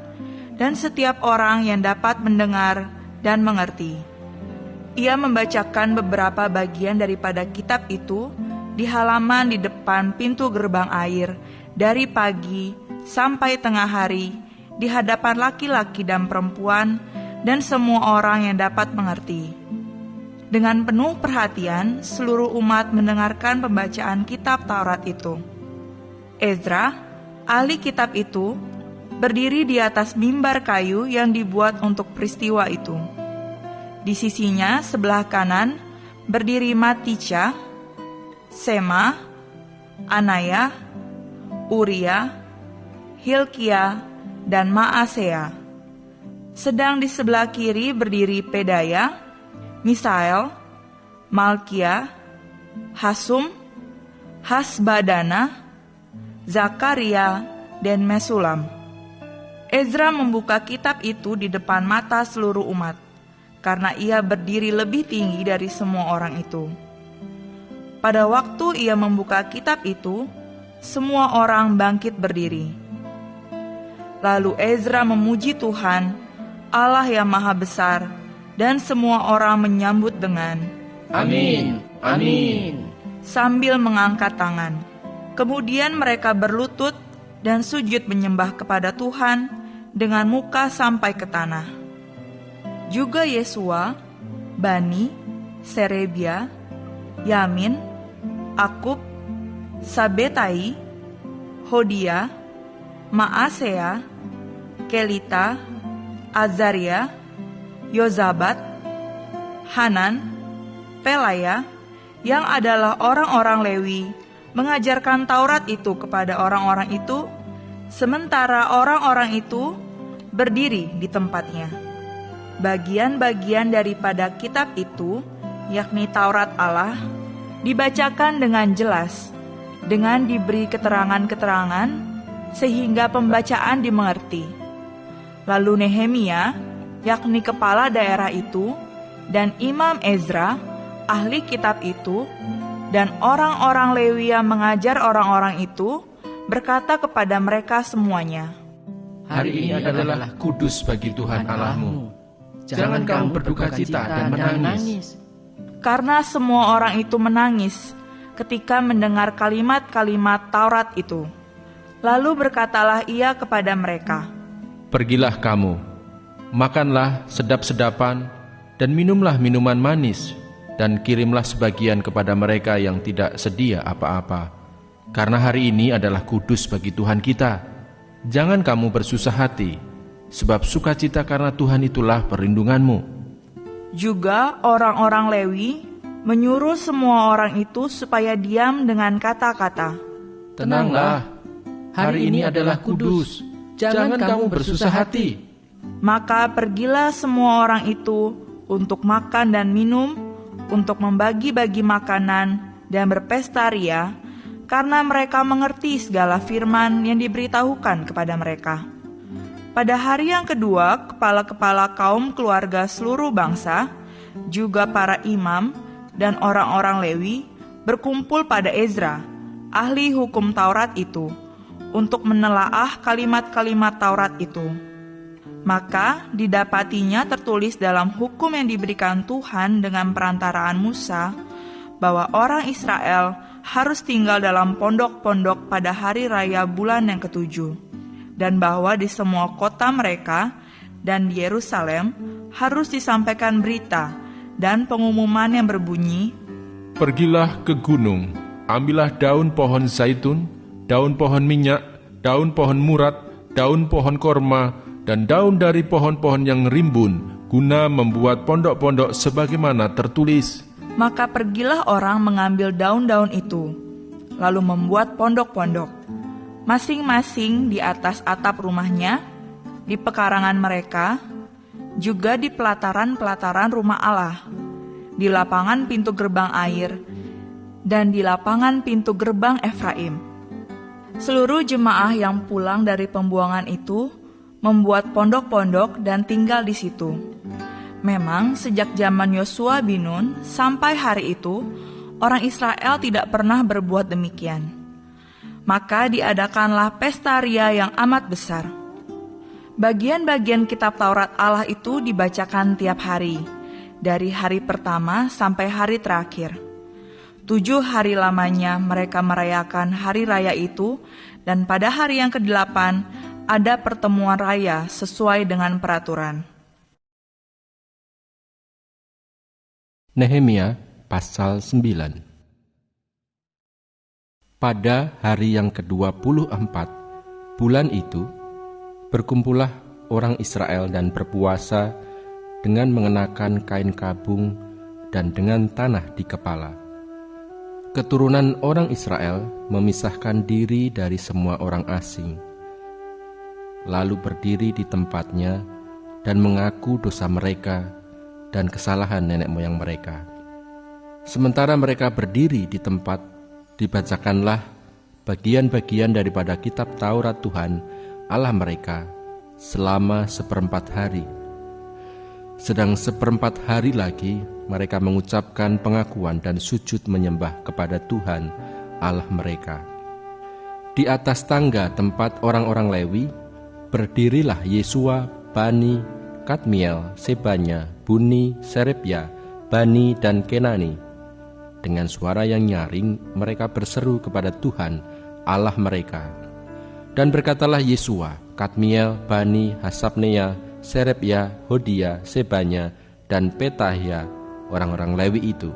dan setiap orang yang dapat mendengar dan mengerti. Ia membacakan beberapa bagian daripada kitab itu di halaman di depan pintu gerbang air dari pagi sampai tengah hari di hadapan laki-laki dan perempuan dan semua orang yang dapat mengerti. Dengan penuh perhatian, seluruh umat mendengarkan pembacaan kitab Taurat itu. Ezra, ahli kitab itu, berdiri di atas mimbar kayu yang dibuat untuk peristiwa itu. Di sisinya sebelah kanan berdiri Matica, Sema, Anaya, Uria, Hilkia, dan Maasea. Sedang di sebelah kiri berdiri Pedaya, Misael, Malkia, Hasum, Hasbadana, Zakaria, dan Mesulam. Ezra membuka kitab itu di depan mata seluruh umat, karena ia berdiri lebih tinggi dari semua orang itu. Pada waktu ia membuka kitab itu, semua orang bangkit berdiri. Lalu Ezra memuji Tuhan, Allah yang Maha Besar, dan semua orang menyambut dengan Amin, amin, sambil mengangkat tangan. Kemudian mereka berlutut dan sujud menyembah kepada Tuhan dengan muka sampai ke tanah. Juga Yesua, Bani, Serebia, Yamin, Akub, Sabetai, Hodia, Maasea, Kelita, Azaria, Yozabat, Hanan, Pelaya, yang adalah orang-orang Lewi, mengajarkan Taurat itu kepada orang-orang itu, sementara orang-orang itu berdiri di tempatnya. Bagian-bagian daripada kitab itu, yakni Taurat Allah, dibacakan dengan jelas, dengan diberi keterangan-keterangan, sehingga pembacaan dimengerti. Lalu Nehemia, yakni kepala daerah itu, dan Imam Ezra, ahli kitab itu, dan orang-orang Lewi yang mengajar orang-orang itu, berkata kepada mereka semuanya, Hari ini adalah kudus bagi Tuhan Allahmu. Jangan kamu berduka cita dan menangis. Karena semua orang itu menangis ketika mendengar kalimat-kalimat Taurat itu. Lalu berkatalah ia kepada mereka, Pergilah kamu, makanlah sedap-sedapan, dan minumlah minuman manis, dan kirimlah sebagian kepada mereka yang tidak sedia apa-apa. Karena hari ini adalah kudus bagi Tuhan kita. Jangan kamu bersusah hati, sebab sukacita karena Tuhan itulah perlindunganmu. Juga orang-orang Lewi menyuruh semua orang itu supaya diam dengan kata-kata, Tenanglah, hari ini adalah kudus. Jangan kamu bersusah hati. Maka pergilah semua orang itu untuk makan dan minum, untuk membagi-bagi makanan dan berpesta ria, karena mereka mengerti segala firman yang diberitahukan kepada mereka. Pada hari yang kedua, kepala-kepala kaum keluarga seluruh bangsa, juga para imam dan orang-orang Lewi, berkumpul pada Ezra, ahli hukum Taurat itu, untuk menelaah kalimat-kalimat Taurat itu. Maka didapatinya tertulis dalam hukum yang diberikan Tuhan dengan perantaraan Musa, bahwa orang Israel harus tinggal dalam pondok-pondok pada hari raya bulan yang ketujuh, dan bahwa di semua kota mereka dan di Yerusalem harus disampaikan berita dan pengumuman yang berbunyi, Pergilah ke gunung, ambillah daun pohon zaitun, daun pohon minyak, daun pohon murat, daun pohon korma, dan daun dari pohon-pohon yang rimbun, guna membuat pondok-pondok sebagaimana tertulis. Maka pergilah orang mengambil daun-daun itu, lalu membuat pondok-pondok, masing-masing di atas atap rumahnya, di pekarangan mereka, juga di pelataran-pelataran rumah Allah, di lapangan pintu gerbang air, dan di lapangan pintu gerbang Efraim. Seluruh jemaah yang pulang dari pembuangan itu membuat pondok-pondok dan tinggal di situ. Memang sejak zaman Yosua bin Nun sampai hari itu, orang Israel tidak pernah berbuat demikian. Maka diadakanlah pesta ria yang amat besar. Bagian-bagian kitab Taurat Allah itu dibacakan tiap hari, dari hari pertama sampai hari terakhir. 7 hari lamanya mereka merayakan hari raya itu, dan pada hari yang ke-8 ada pertemuan raya sesuai dengan peraturan. Nehemia pasal 9. Pada hari yang ke-24 bulan itu, berkumpullah orang Israel dan berpuasa dengan mengenakan kain kabung dan dengan tanah di kepala. Keturunan orang Israel memisahkan diri dari semua orang asing, lalu berdiri di tempatnya dan mengaku dosa mereka dan kesalahan nenek moyang mereka. Sementara mereka berdiri di tempat, dibacakanlah bagian-bagian daripada kitab Taurat Tuhan Allah mereka selama 1/4 hari. Sedang 1/4 hari lagi mereka mengucapkan pengakuan dan sujud menyembah kepada Tuhan Allah mereka. Di atas tangga tempat orang-orang Lewi, berdirilah Yesua, Bani, Kadmiel, Sebanya, Buni, Serebya, Bani, dan Kenani. Dengan suara yang nyaring mereka berseru kepada Tuhan Allah mereka. Dan berkatalah Yesua, Kadmiel, Bani, Hasabneya, Serebya, Hodia, Sebanya, dan Petahia, orang-orang Lewi itu.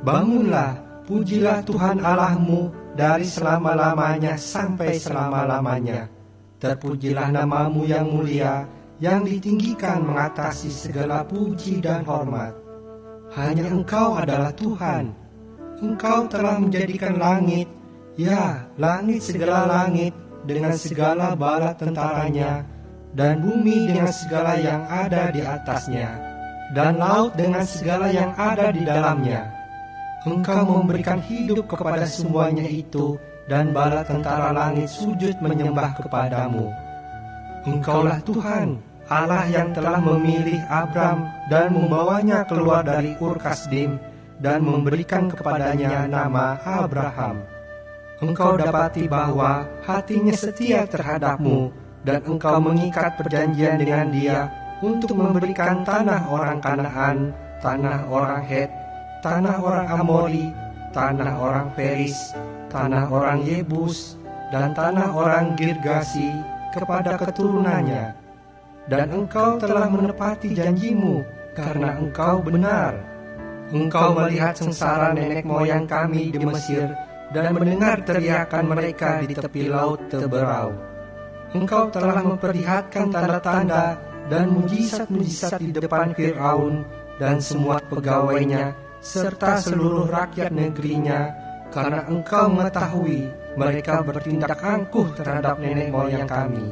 Bangunlah, pujilah Tuhan Allahmu dari selama-lamanya sampai selama-lamanya. Terpujilah namamu yang mulia, yang ditinggikan mengatasi segala puji dan hormat. Hanya Engkau adalah Tuhan. Engkau telah menjadikan langit, ya langit segala langit dengan segala bala tentaranya, dan bumi dengan segala yang ada di atasnya, dan laut dengan segala yang ada di dalamnya. Engkau memberikan hidup kepada semuanya itu, dan bala tentara langit sujud menyembah kepadamu. Engkaulah Tuhan, Allah yang telah memilih Abram dan membawanya keluar dari Ur Kasdim dan memberikan kepadanya nama Abraham. Engkau dapati bahwa hatinya setia terhadapmu, dan engkau mengikat perjanjian dengan dia untuk memberikan tanah orang Kanaan, tanah orang Het, tanah orang Amori, tanah orang Peris, tanah orang Yebus, dan tanah orang Girgasi kepada keturunannya. Dan engkau telah menepati janjimu, karena engkau benar. Engkau melihat sengsara nenek moyang kami di Mesir, dan mendengar teriakan mereka di tepi laut Teberau. Engkau telah memperlihatkan tanda-tanda dan mujizat-mujizat di depan Fir'aun dan semua pegawainya, serta seluruh rakyat negerinya, karena engkau mengetahui mereka bertindak angkuh terhadap nenek moyang kami.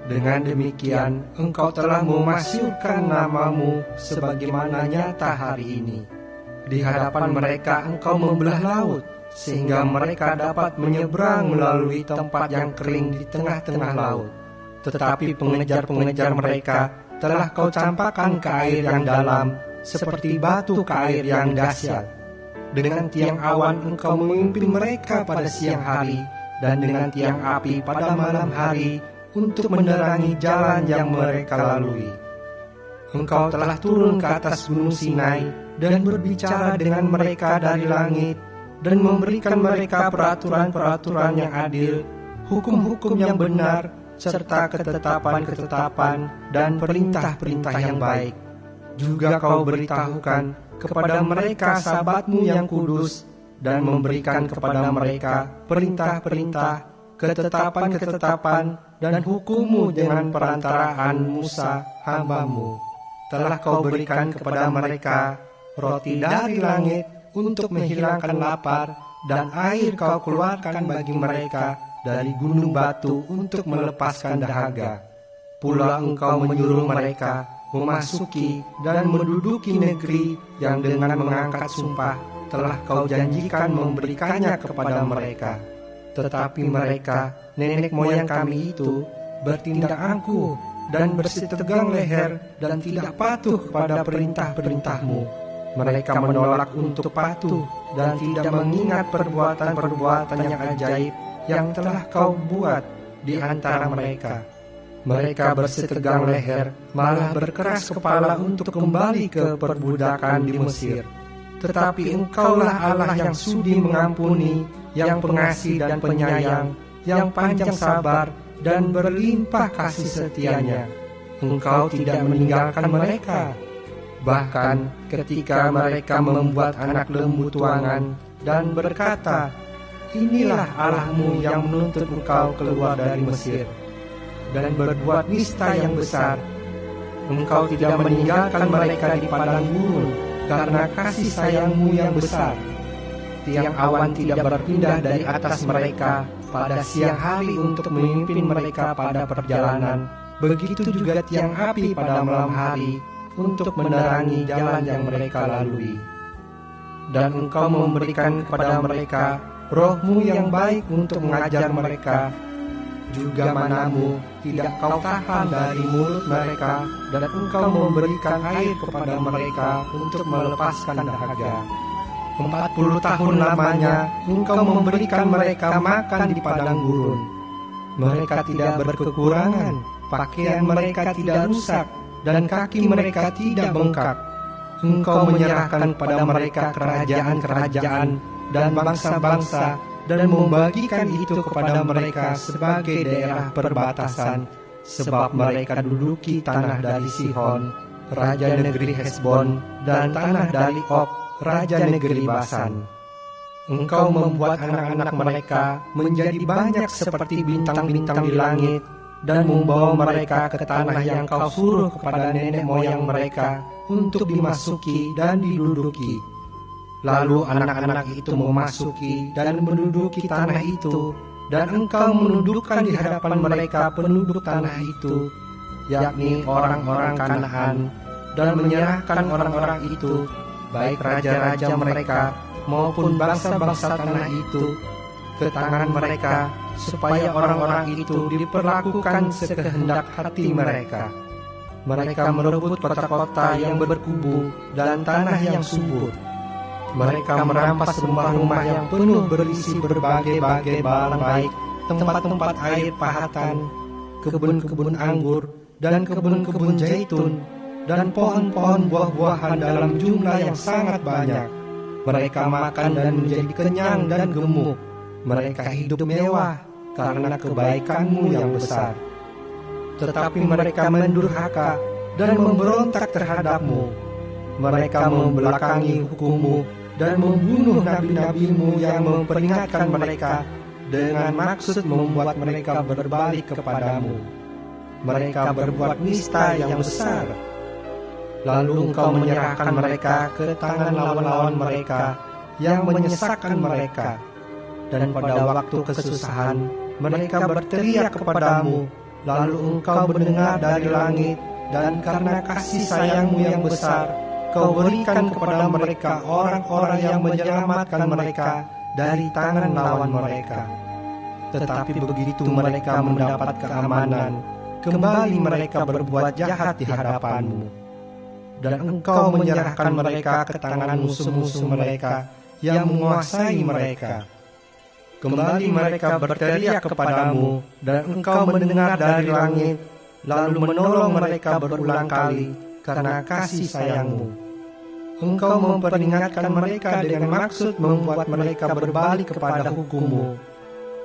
Dengan demikian, engkau telah memasyurkan namamu sebagaimana nyata hari ini. Di hadapan mereka engkau membelah laut, sehingga mereka dapat menyeberang melalui tempat yang kering di tengah-tengah laut. Tetapi pengejar-pengejar mereka telah kau campakkan ke air yang dalam, seperti batu ke air yang dahsyat. Dengan tiang awan engkau memimpin mereka pada siang hari, dan dengan tiang api pada malam hari, untuk menerangi jalan yang mereka lalui. Engkau telah turun ke atas gunung Sinai, dan berbicara dengan mereka dari langit, dan memberikan mereka peraturan-peraturan yang adil, hukum-hukum yang benar, serta ketetapan-ketetapan dan perintah-perintah yang baik. Juga kau beritahukan kepada mereka sabatmu yang kudus, dan memberikan kepada mereka perintah-perintah, ketetapan-ketetapan, dan hukummu dengan perantaraan Musa hambamu. Telah kau berikan kepada mereka roti dari langit untuk menghilangkan lapar, dan air kau keluarkan bagi mereka dari gunung batu untuk melepaskan dahaga. Pula engkau menyuruh mereka memasuki dan menduduki negeri yang dengan mengangkat sumpah telah kau janjikan memberikannya kepada mereka. Tetapi mereka, nenek moyang kami itu, bertindak angkuh dan bersitegang leher dan tidak patuh kepada perintah-perintahmu. Mereka menolak untuk patuh dan tidak mengingat perbuatan-perbuatan yang ajaib yang telah kau buat di antara mereka. Mereka bersitegang leher, malah berkeras kepala untuk kembali ke perbudakan di Mesir. Tetapi engkaulah Allah yang sudi mengampuni, yang pengasih dan penyayang, yang panjang sabar dan berlimpah kasih setianya. Engkau tidak meninggalkan mereka. Bahkan ketika mereka membuat anak lembu tuangan dan berkata, "Inilah Allahmu yang menuntut engkau keluar dari Mesir," dan berbuat nista yang besar, engkau tidak meninggalkan mereka di padang gurun karena kasih sayangmu yang besar. Tiang awan tidak berpindah dari atas mereka pada siang hari untuk memimpin mereka pada perjalanan. Begitu juga tiang api pada malam hari untuk menerangi jalan yang mereka lalui. Dan Engkau memberikan kepada mereka Roh-Mu yang baik untuk mengajar mereka. Juga manamu tidak Kau tahan dari mulut mereka, dan Engkau memberikan air kepada mereka untuk melepaskan dahaga. 40 tahun lamanya Engkau memberikan mereka makan di padang gurun. Mereka tidak berkekurangan, pakaian mereka tidak rusak, dan kaki mereka tidak bengkak. Engkau menyerahkan pada mereka kerajaan-kerajaan dan bangsa-bangsa, dan membagikan itu kepada mereka sebagai daerah perbatasan, sebab mereka duduki tanah dari Sihon, raja negeri Hesbon, dan tanah dari Og, raja negeri Basan. Engkau membuat anak-anak mereka menjadi banyak seperti bintang-bintang di langit, dan membawa mereka ke tanah yang Kau suruh kepada nenek moyang mereka untuk dimasuki dan diduduki. Lalu anak-anak itu memasuki dan menduduki tanah itu, dan Engkau menundukkan di hadapan mereka penduduk tanah itu, yakni orang-orang Kanaan, dan menyerahkan orang-orang itu, baik raja-raja mereka maupun bangsa-bangsa tanah itu, ke tangan mereka, supaya orang-orang itu diperlakukan sekehendak hati mereka. Mereka merebut kota-kota yang berkubu dan tanah yang subur. Mereka merampas rumah-rumah yang penuh berisi berbagai-bagai barang baik, tempat-tempat air pahatan, kebun-kebun anggur, dan kebun-kebun zaitun, dan pohon-pohon buah-buahan dalam jumlah yang sangat banyak. Mereka makan dan menjadi kenyang dan gemuk. Mereka hidup mewah karena kebaikan-Mu yang besar. Tetapi mereka mendurhaka dan memberontak terhadap-Mu. Mereka membelakangi hukum-Mu dan membunuh nabi-nabi-Mu yang memperingatkan mereka dengan maksud membuat mereka berbalik kepada-Mu. Mereka berbuat nista yang besar. Lalu Engkau menyerahkan mereka ke tangan lawan-lawan mereka yang menyesakkan mereka. Dan pada waktu kesusahan mereka berteriak kepada-Mu, lalu Engkau mendengar dari langit, dan karena kasih sayang-Mu yang besar, Kau berikan kepada mereka orang-orang yang menyelamatkan mereka dari tangan lawan mereka. Tetapi begitu mereka mendapat keamanan, kembali mereka berbuat jahat di hadapan-Mu. Dan Engkau menyerahkan mereka ke tangan musuh-musuh mereka yang menguasai mereka. Kembali mereka berteriak kepada-Mu, dan Engkau mendengar dari langit, lalu menolong mereka berulang kali karena kasih sayang-Mu. Engkau memperingatkan mereka dengan maksud membuat mereka berbalik kepada hukum-Mu.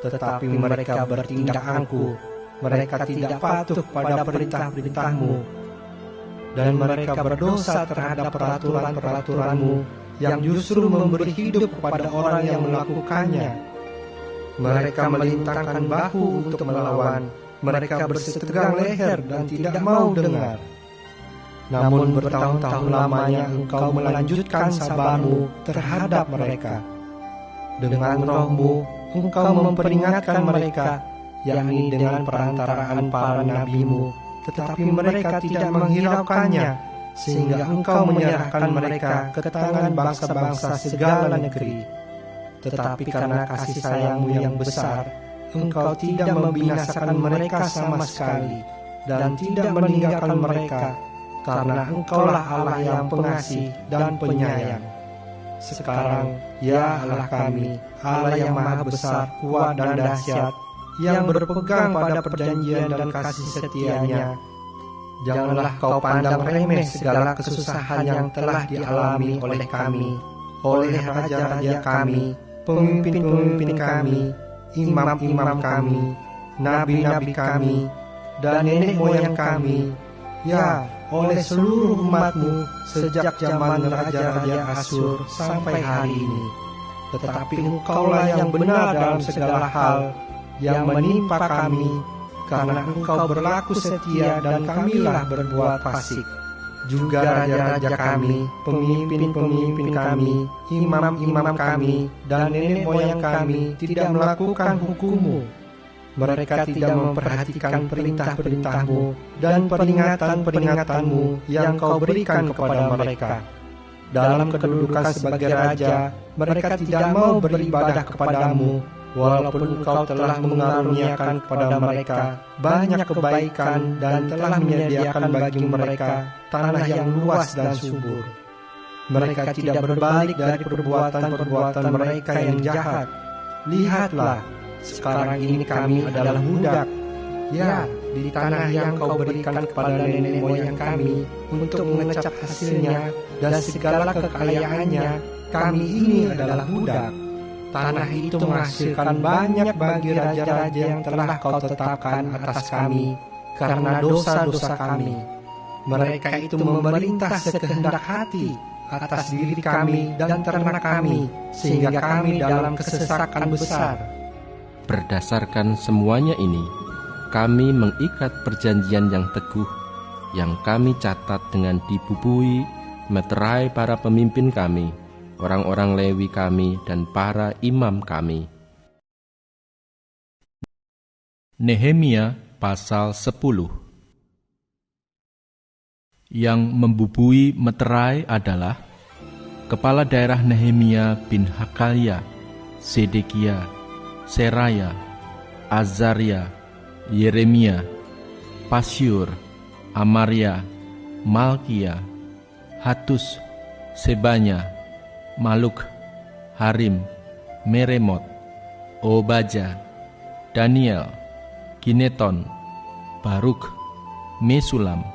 Tetapi mereka bertindak angkuh, mereka tidak patuh pada perintah-perintah-Mu, dan mereka berdosa terhadap peraturan-peraturan-Mu yang justru memberi hidup kepada orang yang melakukannya. Mereka melintangkan bahu untuk melawan, mereka bersetegang leher dan tidak mau dengar. Namun bertahun-tahun lamanya Engkau melanjutkan sabar-Mu terhadap mereka. Dengan Roh-Mu Engkau memperingatkan mereka, yakni dengan perantaraan para nabi-Mu, tetapi mereka tidak menghiraukannya, sehingga Engkau menyerahkan mereka ke tangan bangsa-bangsa segala negeri. Tetapi karena kasih sayang-Mu yang besar, Engkau tidak membinasakan mereka sama sekali, dan tidak meninggalkan mereka, karena Engkaulah Allah yang pengasih dan penyayang. Sekarang, ya Allah kami, Allah yang maha besar, kuat dan dahsyat, yang berpegang pada perjanjian dan kasih setia-Nya, janganlah Kau pandang remeh segala kesusahan yang telah dialami oleh kami, oleh raja-raja kami, pemimpin-pemimpin kami, imam-imam kami, nabi-nabi kami, dan nenek moyang kami, ya, oleh seluruh umat-Mu sejak zaman raja-raja Asyur sampai hari ini. Tetapi Engkaulah yang benar dalam segala hal yang menimpa kami, karena Engkau berlaku setia dan kamilah berbuat fasik. Juga raja-raja kami, pemimpin-pemimpin kami, imam-imam kami, dan nenek moyang kami tidak melakukan hukum-Mu. Mereka tidak memperhatikan perintah-perintah-Mu dan peringatan-peringatan-Mu yang Kau berikan kepada mereka. Dalam kedudukan sebagai raja, mereka tidak mau beribadah kepada-Mu, walaupun Engkau telah mengaruniakan kepada mereka banyak kebaikan dan telah menyediakan bagi mereka tanah yang luas dan subur. Mereka tidak berbalik dari perbuatan-perbuatan mereka yang jahat. Lihatlah, sekarang ini kami adalah budak. Ya, di tanah yang Kau berikan kepada nenek moyang kami untuk mengecap hasilnya dan segala kekayaannya, kami ini adalah budak. Tanah itu menghasilkan banyak bagi raja-raja yang telah Kau tetapkan atas kami karena dosa-dosa kami. Mereka itu memerintah sekehendak hati atas diri kami dan ternak kami, sehingga kami dalam kesesakan besar. Berdasarkan semuanya ini, kami mengikat perjanjian yang teguh yang kami catat dengan dibubui meterai para pemimpin kami, orang-orang Lewi kami, dan para imam kami. Nehemia pasal 10. Yang membubui meterai adalah kepala daerah Nehemia bin Hakalia, Sedekia, Seraya, Azaria, Yeremia, Pasyur, Amaria, Malkia, Hatus, Sebanya, Maluk, Harim, Meremot, Obaja, Daniel, Gineton, Baruk, Mesulam,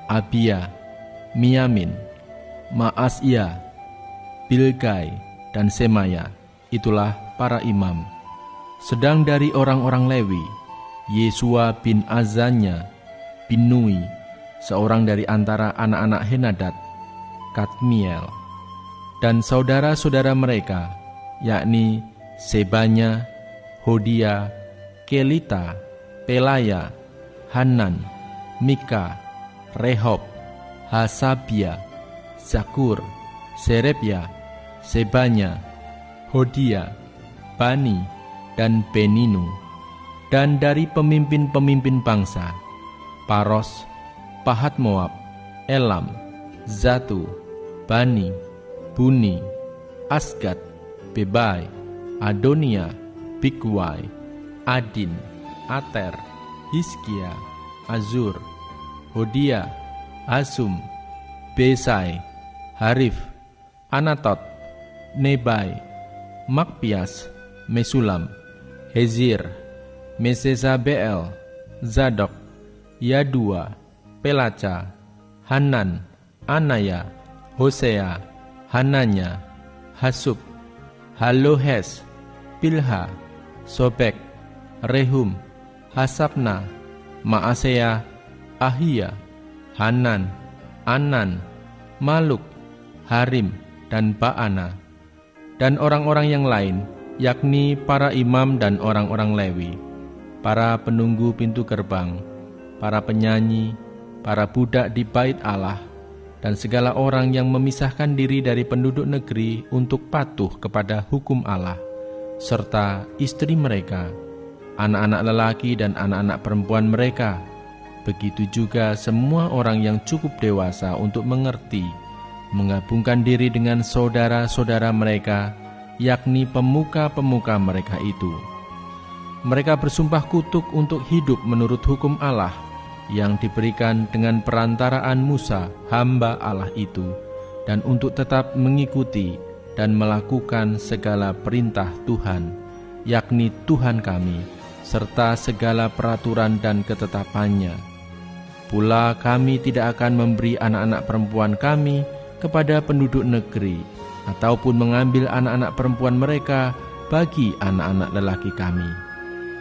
Abia, Miamin, Maasya, Bilgai, dan Semaya. Itulah para imam. Sedang dari orang-orang Lewi, Yesua bin Azanya, bin Nui, seorang dari antara anak-anak Henadad, Kadmiel, dan saudara-saudara mereka, yakni Sebanya, Hodia, Kelita, Pelaya, Hanan, Mika, Rehob, Hasabia, Zakur, Serebya, Sebanya, Hodia, Bani, dan Beninu. Dan dari pemimpin-pemimpin bangsa, Paros, Pahat Moab, Elam, Zatu, Bani, Buni, Asgad, Bebai, Adonia, Bigwai, Adin, Ater, Hizkia, Azur, Hodia, Asum, Besai, Harif, Anatot, Nebai, Makpias, Mesulam, Hezir, Mesezabeel, Zadok, Yadua, Pelaca, Hanan, Anaya, Hosea, Hananya, Hasub, Halohes, Pilha, Sobek, Rehum, Hasabna, Maasea, Ahia, Hanan, Anan, Maluk, Harim, dan Baana, dan orang-orang yang lain, yakni para imam dan orang-orang Lewi, para penunggu pintu gerbang, para penyanyi, para budak di bait Allah, dan segala orang yang memisahkan diri dari penduduk negeri untuk patuh kepada hukum Allah, serta istri mereka, anak-anak lelaki dan anak-anak perempuan mereka. Begitu juga semua orang yang cukup dewasa untuk mengerti, menggabungkan diri dengan saudara-saudara mereka, yakni pemuka-pemuka mereka itu. Mereka bersumpah kutuk untuk hidup menurut hukum Allah yang diberikan dengan perantaraan Musa, hamba Allah itu, dan untuk tetap mengikuti dan melakukan segala perintah Tuhan, yakni Tuhan kami, serta segala peraturan dan ketetapannya. Pula kami tidak akan memberi anak-anak perempuan kami kepada penduduk negeri, ataupun mengambil anak-anak perempuan mereka bagi anak-anak lelaki kami.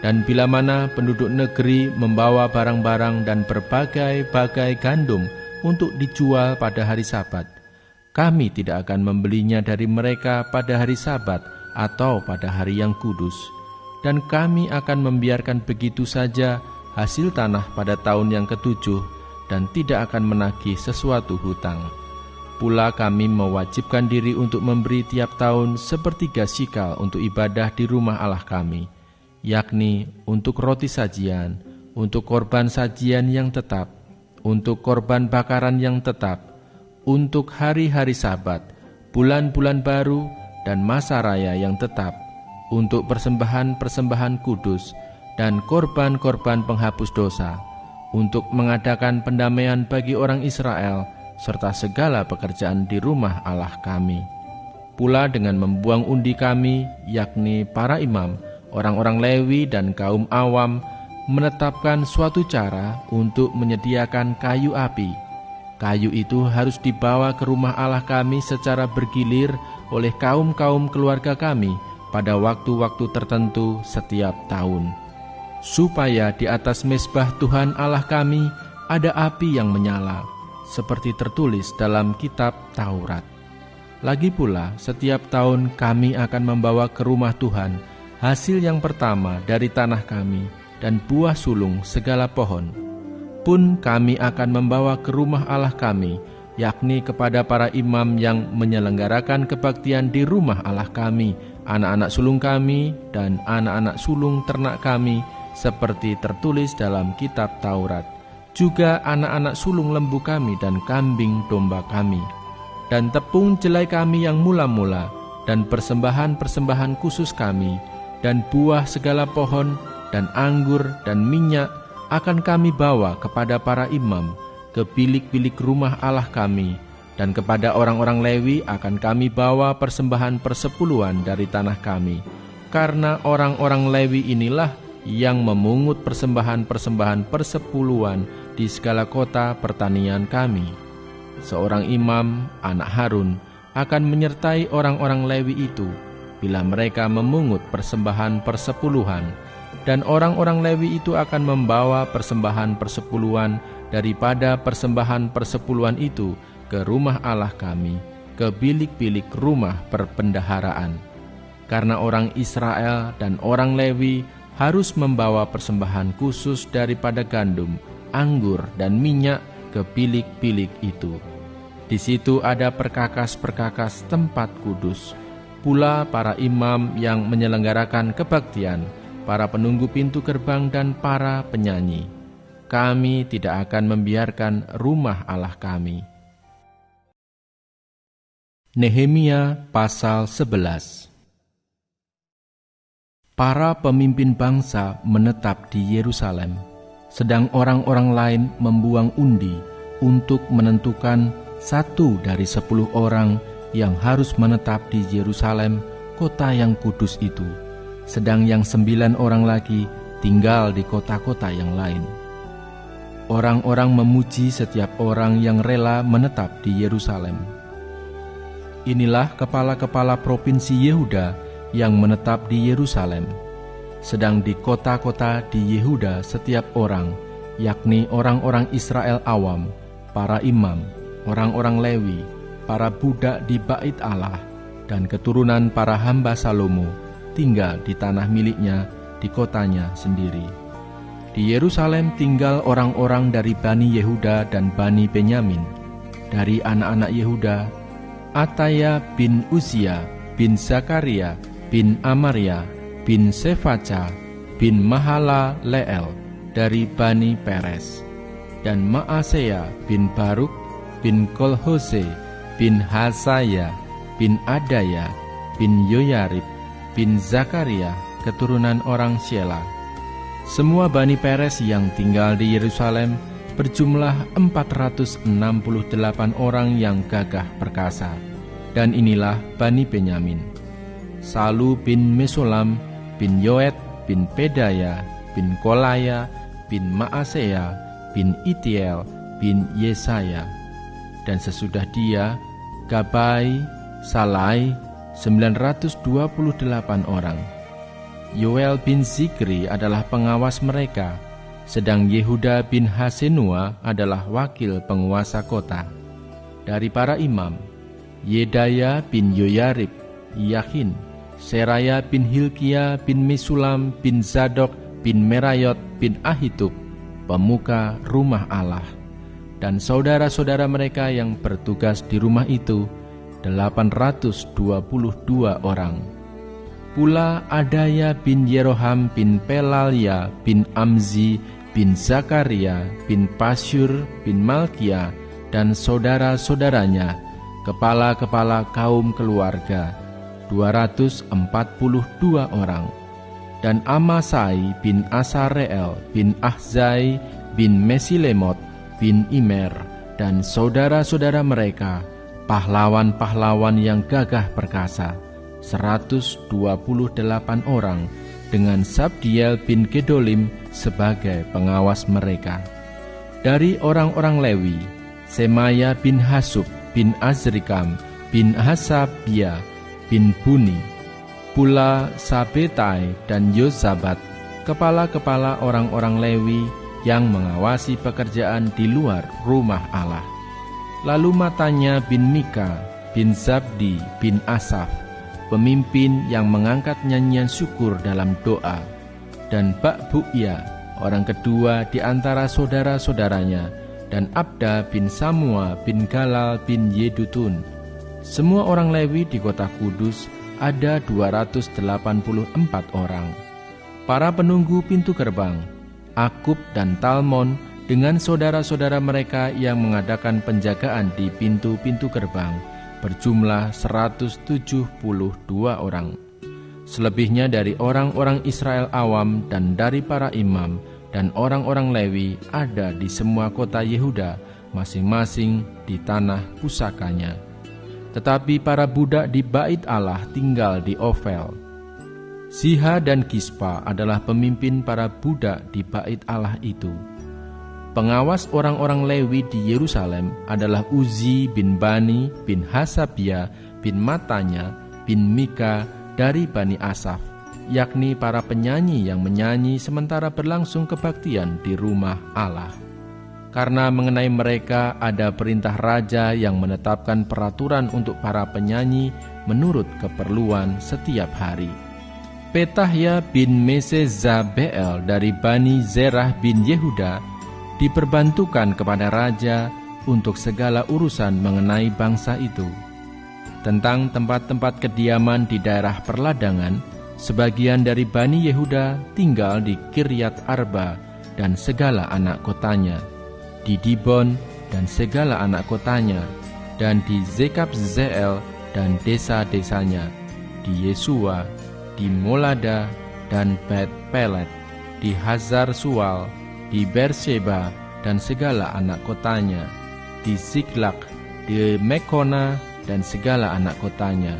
Dan bila mana penduduk negeri membawa barang-barang dan berbagai-bagai gandum untuk dijual pada hari Sabat, kami tidak akan membelinya dari mereka pada hari Sabat atau pada hari yang kudus. Dan kami akan membiarkan begitu saja hasil tanah pada tahun yang ke-7 dan tidak akan menagih sesuatu hutang. Pula kami mewajibkan diri untuk memberi tiap tahun 1/3 sikal untuk ibadah di rumah Allah kami, yakni untuk roti sajian, untuk korban sajian yang tetap, untuk korban bakaran yang tetap, untuk hari-hari Sabat, bulan-bulan baru, dan masa raya yang tetap, untuk persembahan-persembahan kudus dan korban-korban penghapus dosa, untuk mengadakan pendamaian bagi orang Israel, serta segala pekerjaan di rumah Allah kami. Pula dengan membuang undi kami, yakni para imam, orang-orang Lewi dan kaum awam, menetapkan suatu cara untuk menyediakan kayu api. Kayu itu harus dibawa ke rumah Allah kami secara bergilir oleh kaum-kaum keluarga kami pada waktu-waktu tertentu setiap tahun, supaya di atas mezbah Tuhan Allah kami ada api yang menyala, seperti tertulis dalam kitab Taurat. Lagi pula, setiap tahun kami akan membawa ke rumah Tuhan hasil yang pertama dari tanah kami dan buah sulung segala pohon. Pun kami akan membawa ke rumah Allah kami, yakni kepada para imam yang menyelenggarakan kebaktian di rumah Allah kami, anak-anak sulung kami dan anak-anak sulung ternak kami, seperti tertulis dalam kitab Taurat. Juga anak-anak sulung lembu kami dan kambing domba kami, dan tepung jelai kami yang mula-mula, dan persembahan-persembahan khusus kami, dan buah segala pohon, dan anggur, dan minyak, akan kami bawa kepada para imam, ke bilik-bilik rumah Allah kami, dan kepada orang-orang Lewi akan kami bawa persembahan persepuluhan dari tanah kami, karena orang-orang Lewi inilah yang memungut persembahan-persembahan persepuluhan di segala kota pertanian kami. Seorang imam, anak Harun, akan menyertai orang-orang Lewi itu bila mereka memungut persembahan persepuluhan, dan orang-orang Lewi itu akan membawa persembahan persepuluhan daripada persembahan persepuluhan itu ke rumah Allah kami, ke bilik-bilik rumah perbendaharaan. Karena orang Israel dan orang Lewi harus membawa persembahan khusus daripada gandum, anggur, dan minyak ke bilik-bilik itu. Di situ ada perkakas-perkakas tempat kudus, pula para imam yang menyelenggarakan kebaktian, para penunggu pintu gerbang, dan para penyanyi. Kami tidak akan membiarkan rumah Allah kami. Nehemia pasal 11. Para pemimpin bangsa menetap di Yerusalem, sedang orang-orang lain membuang undi untuk menentukan 1 dari 10 orang yang harus menetap di Yerusalem, kota yang kudus itu, sedang yang 9 orang lagi tinggal di kota-kota yang lain. Orang-orang memuji setiap orang yang rela menetap di Yerusalem. Inilah kepala-kepala provinsi Yehuda yang menetap di Yerusalem, sedang di kota-kota di Yehuda setiap orang, yakni orang-orang Israel awam, para imam, orang-orang Lewi, para budak di Bait Allah, dan keturunan para hamba Salomo, tinggal di tanah miliknya di kotanya sendiri. Di Yerusalem tinggal orang-orang dari Bani Yehuda dan Bani Benyamin. Dari anak-anak Yehuda, Ataya bin Uzia, bin Zakaria, bin Amaria, bin Sefaca, bin Mahala Leel, dari Bani Peres, dan Maaseya bin Baruk, bin Kolhose, bin Hasaya, bin Adaya, bin Yoyarib, bin Zakaria, keturunan orang Syela. Semua Bani Peres yang tinggal di Yerusalem berjumlah 468 orang yang gagah perkasa. Dan inilah Bani Benyamin: Salu bin Mesulam, bin Yoed, bin Pedaya, bin Kolaya, bin Maaseya, bin Itiel, bin Yesaya. Dan sesudah dia, Gabai, Salai, 928 orang. Yoel bin Zikri adalah pengawas mereka, sedang Yehuda bin Hasenua adalah wakil penguasa kota. Dari para imam, Yedaya bin Yoyarib, Yakin, Seraya bin Hilkia bin Mesulam bin Zadok bin Merayot bin Ahitub, pemuka rumah Allah, dan saudara-saudara mereka yang bertugas di rumah itu, 822 orang. Pula Adaya bin Yeroham bin Pelalya bin Amzi bin Zakaria bin Pasyur bin Malkia dan saudara-saudaranya, kepala-kepala kaum keluarga, 242 orang. Dan Amasai bin Asareel bin Ahzai bin Mesilemot bin Imer dan saudara-saudara mereka, pahlawan-pahlawan yang gagah perkasa, 128 orang, dengan Sabdiel bin Gedolim sebagai pengawas mereka. Dari orang-orang Lewi, Semaya bin Hasub bin Azrikam bin Hasabia bin Buni, pula Sabetai dan Yozabat, kepala-kepala orang-orang Lewi yang mengawasi pekerjaan di luar rumah Allah. Lalu Matanya bin Mika bin Zabdi bin Asaf, pemimpin yang mengangkat nyanyian syukur dalam doa, dan Bakbuya, orang kedua di antara saudara-saudaranya, dan Abda bin Samua bin Galal bin Yedutun. Semua orang Lewi di kota Kudus ada 284 orang. Para penunggu pintu gerbang, Akub dan Talmon dengan saudara-saudara mereka yang mengadakan penjagaan di pintu-pintu gerbang, berjumlah 172 orang. Selebihnya dari orang-orang Israel awam dan dari para imam dan orang-orang Lewi ada di semua kota Yehuda, masing-masing di tanah pusakanya. Tetapi para budak di Bait Allah tinggal di Ofel. Siha dan Gispa adalah pemimpin para budak di Bait Allah itu. Pengawas orang-orang Lewi di Yerusalem adalah Uzi bin Bani bin Hasabia bin Matanya bin Mika dari Bani Asaf, yakni para penyanyi yang menyanyi sementara berlangsung kebaktian di rumah Allah. Karena mengenai mereka ada perintah raja yang menetapkan peraturan untuk para penyanyi menurut keperluan setiap hari. Petahya bin Mesezabeel dari Bani Zerah bin Yehuda diperbantukan kepada raja untuk segala urusan mengenai bangsa itu. Tentang tempat-tempat kediaman di daerah perladangan, sebagian dari Bani Yehuda tinggal di Kiryat Arba dan segala anak kotanya, di Dibon dan segala anak kotanya, dan di Zekabzeel dan desa-desanya, di Yesua, di Molada dan Bet Pelet, di Hazar Sual, di Berseba dan segala anak kotanya, di Siklak, di Mekona dan segala anak kotanya,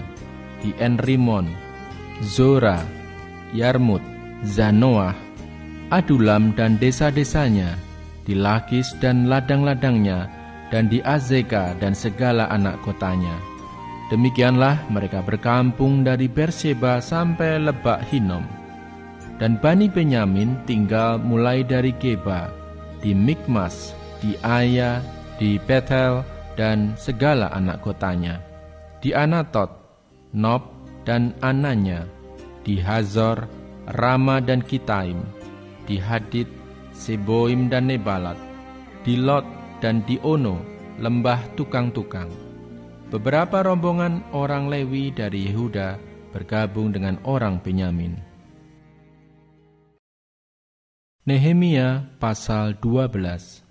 di Enrimon, Zora, Yarmut, Zanoah, Adulam dan desa-desanya, di Lakis dan ladang-ladangnya, dan di Azeka dan segala anak kotanya. Demikianlah mereka berkampung dari Berseba sampai Lebak Hinom. Dan Bani Benyamin tinggal mulai dari Geba, di Mikmas, di Aya, di Bethel, dan segala anak kotanya, di Anatot, Nob, dan Ananya, di Hazor, Rama dan Kitaim, di Hadid, Seboim dan Nebalat, di Lot dan di Ono, lembah tukang-tukang. Beberapa rombongan orang Lewi dari Yehuda bergabung dengan orang Benyamin. Nehemia pasal 12.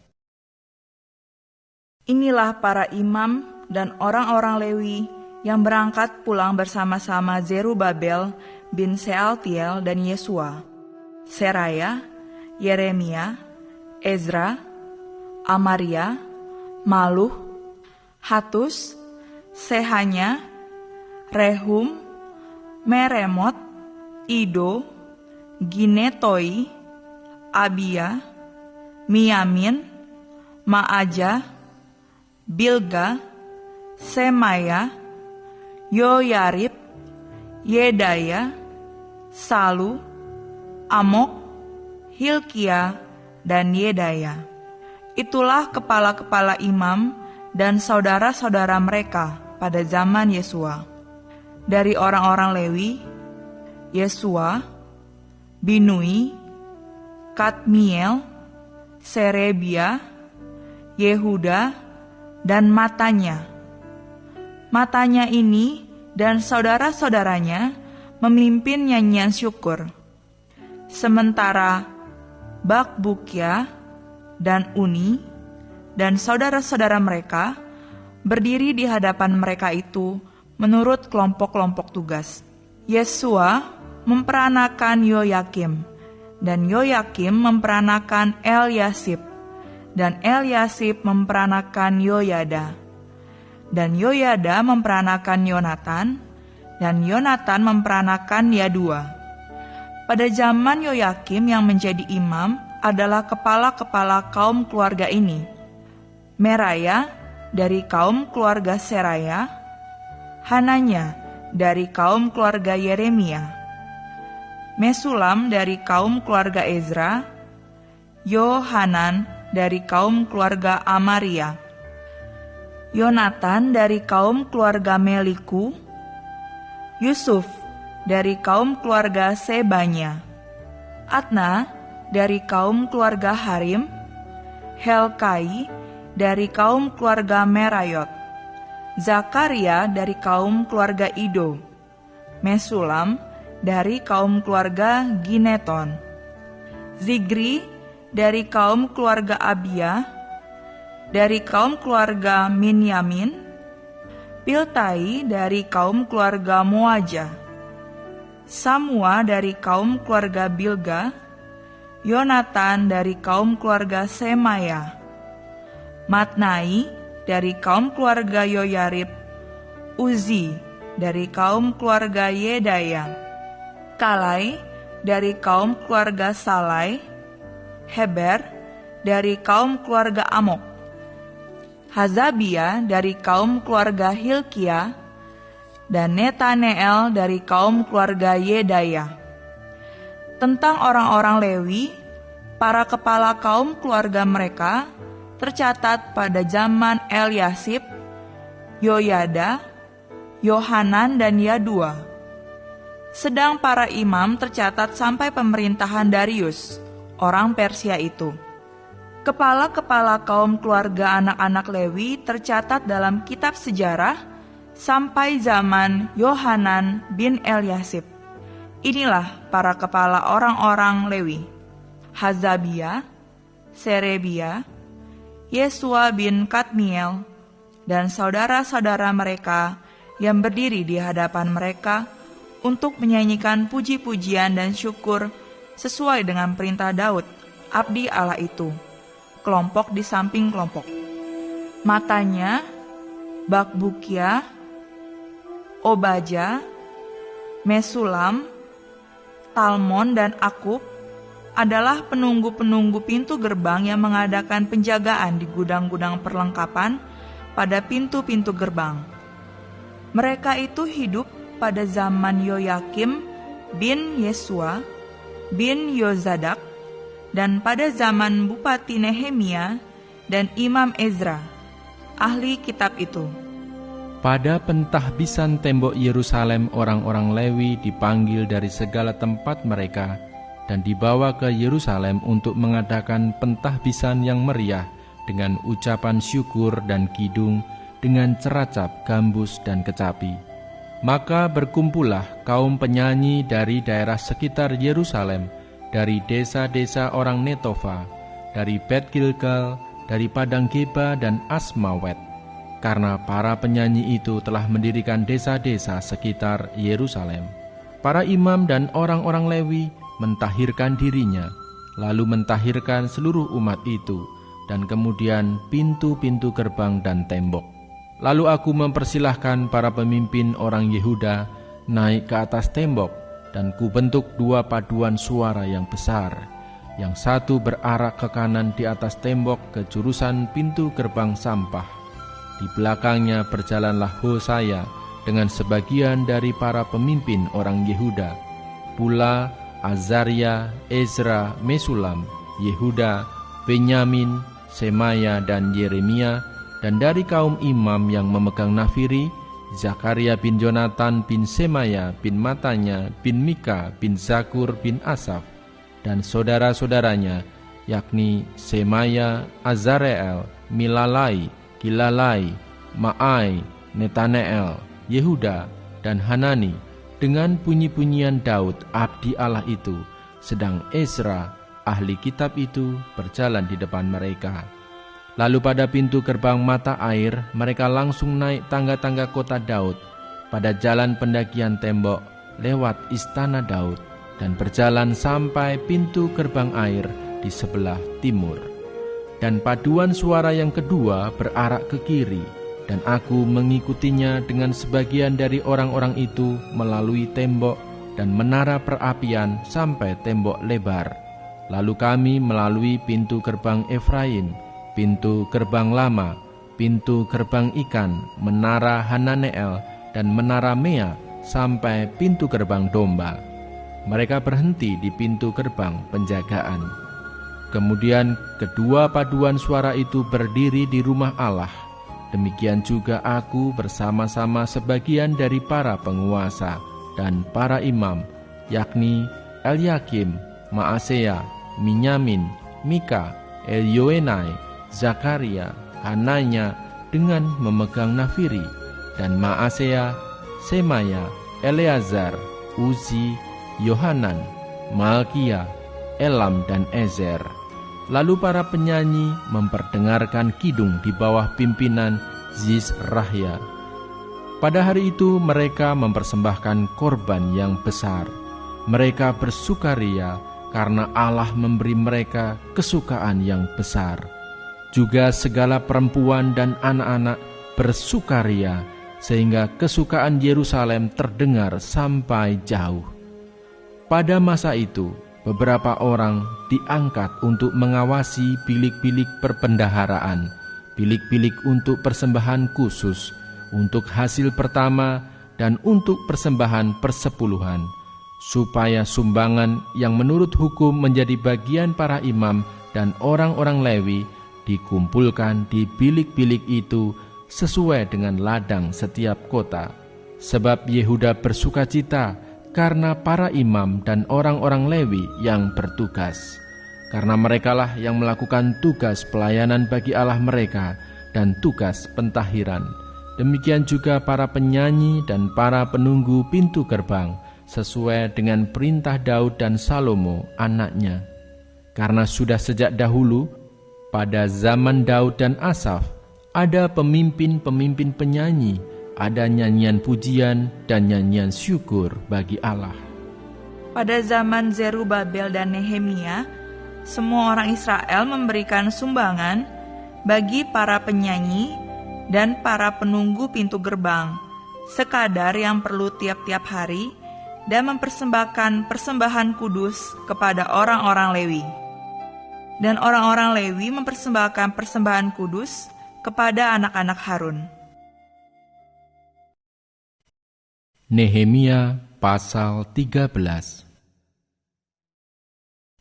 Inilah para imam dan orang-orang Lewi yang berangkat pulang bersama-sama Zerubabel bin Sealtiel dan Yesua, Seraya, Yeremia, Ezra, Amaria, Maluh, Hatus, Sehanya, Rehum, Meremot, Ido, Ginetoi, Abia, Miamin, Maaja, Bilga, Semaya, Yoyarib, Yedaya, Salu, Amok, Hilkia, dan Yedaya. Itulah kepala-kepala imam dan saudara-saudara mereka pada zaman Yesua. Dari orang-orang Lewi, Yesua, Binui, Kadmiel, Serebia, Yehuda, dan Matanya. Matanya ini dan saudara-saudaranya memimpin nyanyian syukur. Sementara Bakbukia dan Uni dan saudara-saudara mereka berdiri di hadapan mereka itu menurut kelompok-kelompok tugas. Yesua memperanakan Yoyakim, dan Yoyakim memperanakan Eliasib, dan Eliasib memperanakan Yoyada, dan Yoyada memperanakan Yonatan, dan Yonatan memperanakan Yadua. Pada zaman Yoyakim yang menjadi imam adalah kepala-kepala kaum keluarga ini: Meraya dari kaum keluarga Seraya, Hananya dari kaum keluarga Yeremia, Mesulam dari kaum keluarga Ezra, Yohanan dari kaum keluarga Amaria, Yonatan dari kaum keluarga Meliku, Yusuf dari kaum keluarga Sebanya, Atna dari kaum keluarga Harim, Helkai dari kaum keluarga Merayot, Zakaria dari kaum keluarga Ido, Mesulam dari kaum keluarga Gineton, Zigri dari kaum keluarga Abia, dari kaum keluarga Minyamin, Piltai dari kaum keluarga Moaja, Samua dari kaum keluarga Bilga, Yonatan dari kaum keluarga Semaya, Matnai dari kaum keluarga Yoyarib, Uzi dari kaum keluarga Yedaya, Kalai dari kaum keluarga Salai, Heber dari kaum keluarga Amok, Hazabia dari kaum keluarga Hilkia, dan Netaneel dari kaum keluarga Yedaya. Tentang orang-orang Lewi, para kepala kaum keluarga mereka tercatat pada zaman Eliasib, Yoyada, Yohanan, dan Yadua. Sedang para imam tercatat sampai pemerintahan Darius, orang Persia itu. Kepala-kepala kaum keluarga anak-anak Lewi tercatat dalam kitab sejarah sampai zaman Yohanan bin Eliasib. Inilah para kepala orang-orang Lewi: Hazabia, Serebia, Yesua bin Kadmiel, dan saudara-saudara mereka yang berdiri di hadapan mereka untuk menyanyikan puji-pujian dan syukur sesuai dengan perintah Daud, abdi Allah itu, kelompok di samping kelompok. Matanya, Bakbukia, Obaja, Mesulam, Talmon, dan Akub adalah penunggu-penunggu pintu gerbang yang mengadakan penjagaan di gudang-gudang perlengkapan pada pintu-pintu gerbang. Mereka itu hidup pada zaman Yoyakim bin Yesua bin Yozadak dan pada zaman Bupati Nehemia dan Imam Ezra, ahli kitab itu. Pada pentahbisan tembok Yerusalem, orang-orang Lewi dipanggil dari segala tempat mereka dan dibawa ke Yerusalem untuk mengadakan pentahbisan yang meriah dengan ucapan syukur dan kidung, dengan ceracap, gambus, dan kecapi. Maka berkumpullah kaum penyanyi dari daerah sekitar Yerusalem, dari desa-desa orang Netofa, dari Bet Gilgal, dari Padang Geba dan Asmawet, karena para penyanyi itu telah mendirikan desa-desa sekitar Yerusalem. Para imam dan orang-orang Lewi mentahirkan dirinya, lalu mentahirkan seluruh umat itu, dan kemudian pintu-pintu gerbang dan tembok. Lalu aku mempersilahkan para pemimpin orang Yehuda naik ke atas tembok, dan kubentuk dua paduan suara yang besar. Yang satu berarak ke kanan di atas tembok ke jurusan pintu gerbang sampah. Di belakangnya berjalanlah Hosaya dengan sebagian dari para pemimpin orang Yehuda, pula Azaria, Ezra, Mesulam, Yehuda, Benyamin, Semaya, dan Yeremia, dan dari kaum imam yang memegang nafiri, Zakaria bin Jonatan bin Semaya bin Matanya bin Mika bin Zakur bin Asaf, dan saudara-saudaranya, yakni Semaya, Azareel, Milalai, Gilalai, Maai, Netaneel, Yehuda, dan Hanani, dengan bunyi-bunyian Daud, abdi Allah itu, sedang Ezra, ahli kitab itu, berjalan di depan mereka. Lalu pada pintu gerbang mata air, mereka langsung naik tangga-tangga kota Daud, pada jalan pendakian tembok, lewat istana Daud, dan berjalan sampai pintu gerbang air di sebelah timur. Dan paduan suara yang kedua berarak ke kiri, dan aku mengikutinya dengan sebagian dari orang-orang itu melalui tembok dan menara perapian sampai tembok lebar. Lalu kami melalui pintu gerbang Efraim, pintu gerbang lama, pintu gerbang ikan, menara Hananeel, dan menara Mea, sampai pintu gerbang domba. Mereka berhenti di pintu gerbang penjagaan. Kemudian kedua paduan suara itu berdiri di rumah Allah. Demikian juga aku bersama-sama sebagian dari para penguasa dan para imam, yakni Elyakim, Maaseya, Minyamin, Mika, Elyoenai, Zakaria, Hananya dengan memegang nafiri, dan Maaseya, Semaya, Eleazar, Uzi, Yohanan, Malkia, Elam, dan Ezer. Lalu para penyanyi memperdengarkan kidung di bawah pimpinan Zisrahya. Pada hari itu mereka mempersembahkan korban yang besar. Mereka bersukaria karena Allah memberi mereka kesukaan yang besar. Juga segala perempuan dan anak-anak bersukaria, sehingga kesukaan Yerusalem terdengar sampai jauh. Pada masa itu, beberapa orang diangkat untuk mengawasi bilik-bilik perbendaharaan, bilik-bilik untuk persembahan khusus, untuk hasil pertama, dan untuk persembahan persepuluhan, supaya sumbangan yang menurut hukum menjadi bagian para imam dan orang-orang Lewi dikumpulkan di bilik-bilik itu sesuai dengan ladang setiap kota. Sebab Yehuda bersukacita karena para imam dan orang-orang Lewi yang bertugas, karena merekalah yang melakukan tugas pelayanan bagi Allah mereka dan tugas pentahiran. Demikian juga para penyanyi dan para penunggu pintu gerbang, sesuai dengan perintah Daud dan Salomo anaknya. Karena sudah sejak dahulu, pada zaman Daud dan Asaf, ada pemimpin-pemimpin penyanyi, ada nyanyian pujian dan nyanyian syukur bagi Allah. Pada zaman Zerubabel dan Nehemia, semua orang Israel memberikan sumbangan bagi para penyanyi dan para penunggu pintu gerbang, sekadar yang perlu tiap-tiap hari, dan mempersembahkan persembahan kudus kepada orang-orang Lewi. Dan orang-orang Lewi mempersembahkan persembahan kudus kepada anak-anak Harun. Nehemia pasal 13.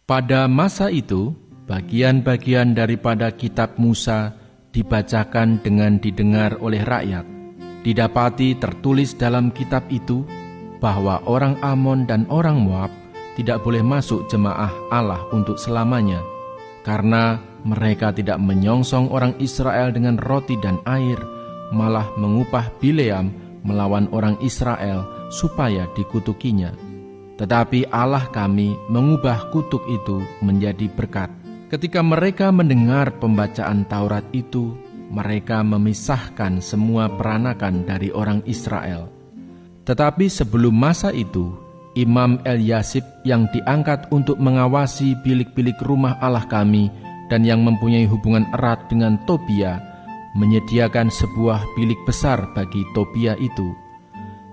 Pada masa itu, bagian-bagian daripada kitab Musa dibacakan dengan didengar oleh rakyat. Didapati tertulis dalam kitab itu bahwa orang Amon dan orang Moab tidak boleh masuk jemaah Allah untuk selamanya, karena mereka tidak menyongsong orang Israel dengan roti dan air, malah mengupah Bileam melawan orang Israel supaya dikutukinya. Tetapi Allah kami mengubah kutuk itu menjadi berkat. Ketika mereka mendengar pembacaan Taurat itu, mereka memisahkan semua peranakan dari orang Israel. Tetapi sebelum masa itu, Imam Eliasib yang diangkat untuk mengawasi bilik-bilik rumah Allah kami dan yang mempunyai hubungan erat dengan Tobia, menyediakan sebuah bilik besar bagi Tobia itu.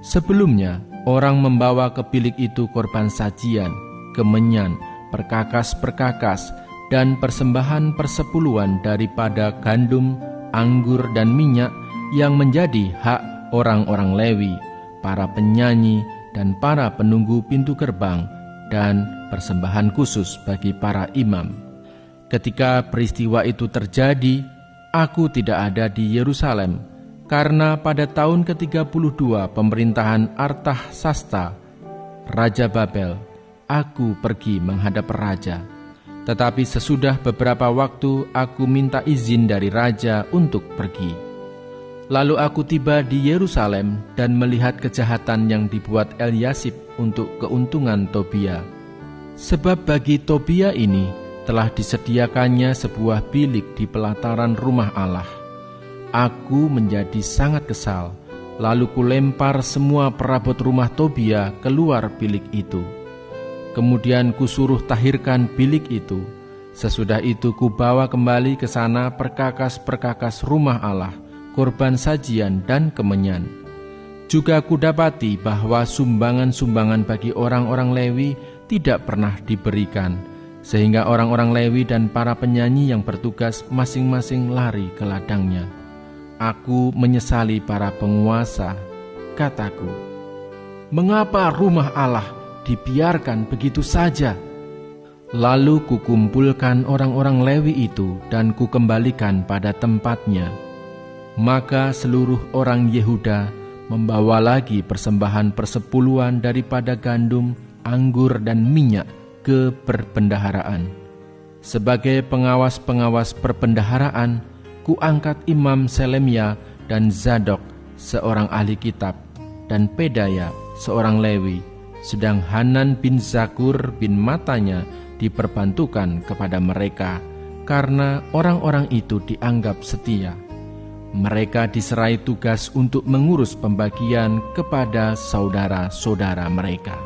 Sebelumnya, orang membawa ke bilik itu korban sajian, kemenyan, perkakas-perkakas, dan persembahan persepuluhan daripada gandum, anggur, dan minyak yang menjadi hak orang-orang Lewi, para penyanyi, dan para penunggu pintu gerbang, dan persembahan khusus bagi para imam. Ketika peristiwa itu terjadi, aku tidak ada di Yerusalem, karena pada tahun ke-32 pemerintahan Artahsasta, Raja Babel, aku pergi menghadap raja. Tetapi sesudah beberapa waktu aku minta izin dari raja untuk pergi. Lalu aku tiba di Yerusalem dan melihat kejahatan yang dibuat Eliasib untuk keuntungan Tobia. Sebab bagi Tobia ini telah disediakannya sebuah bilik di pelataran rumah Allah. Aku menjadi sangat kesal, lalu kulempar semua perabot rumah Tobia keluar bilik itu. Kemudian kusuruh tahirkan bilik itu. Sesudah itu kubawa kembali ke sana perkakas-perkakas rumah Allah, korban sajian dan kemenyan. Juga kudapati bahwa sumbangan-sumbangan bagi orang-orang Lewi tidak pernah diberikan, sehingga orang-orang Lewi dan para penyanyi yang bertugas masing-masing lari ke ladangnya. Aku menyesali para penguasa, kataku, mengapa rumah Allah dibiarkan begitu saja? Lalu kukumpulkan orang-orang Lewi itu dan kukembalikan pada tempatnya. Maka seluruh orang Yehuda membawa lagi persembahan persepuluhan daripada gandum, anggur, dan minyak ke perbendaharaan. Sebagai pengawas-pengawas perbendaharaan, kuangkat Imam Selemia dan Zadok, seorang ahli kitab, dan Pedaya, seorang Lewi, sedang Hanan bin Zakur bin Matanya diperbantukan kepada mereka, karena orang-orang itu dianggap setia. Mereka diserai tugas untuk mengurus pembagian kepada saudara-saudara mereka.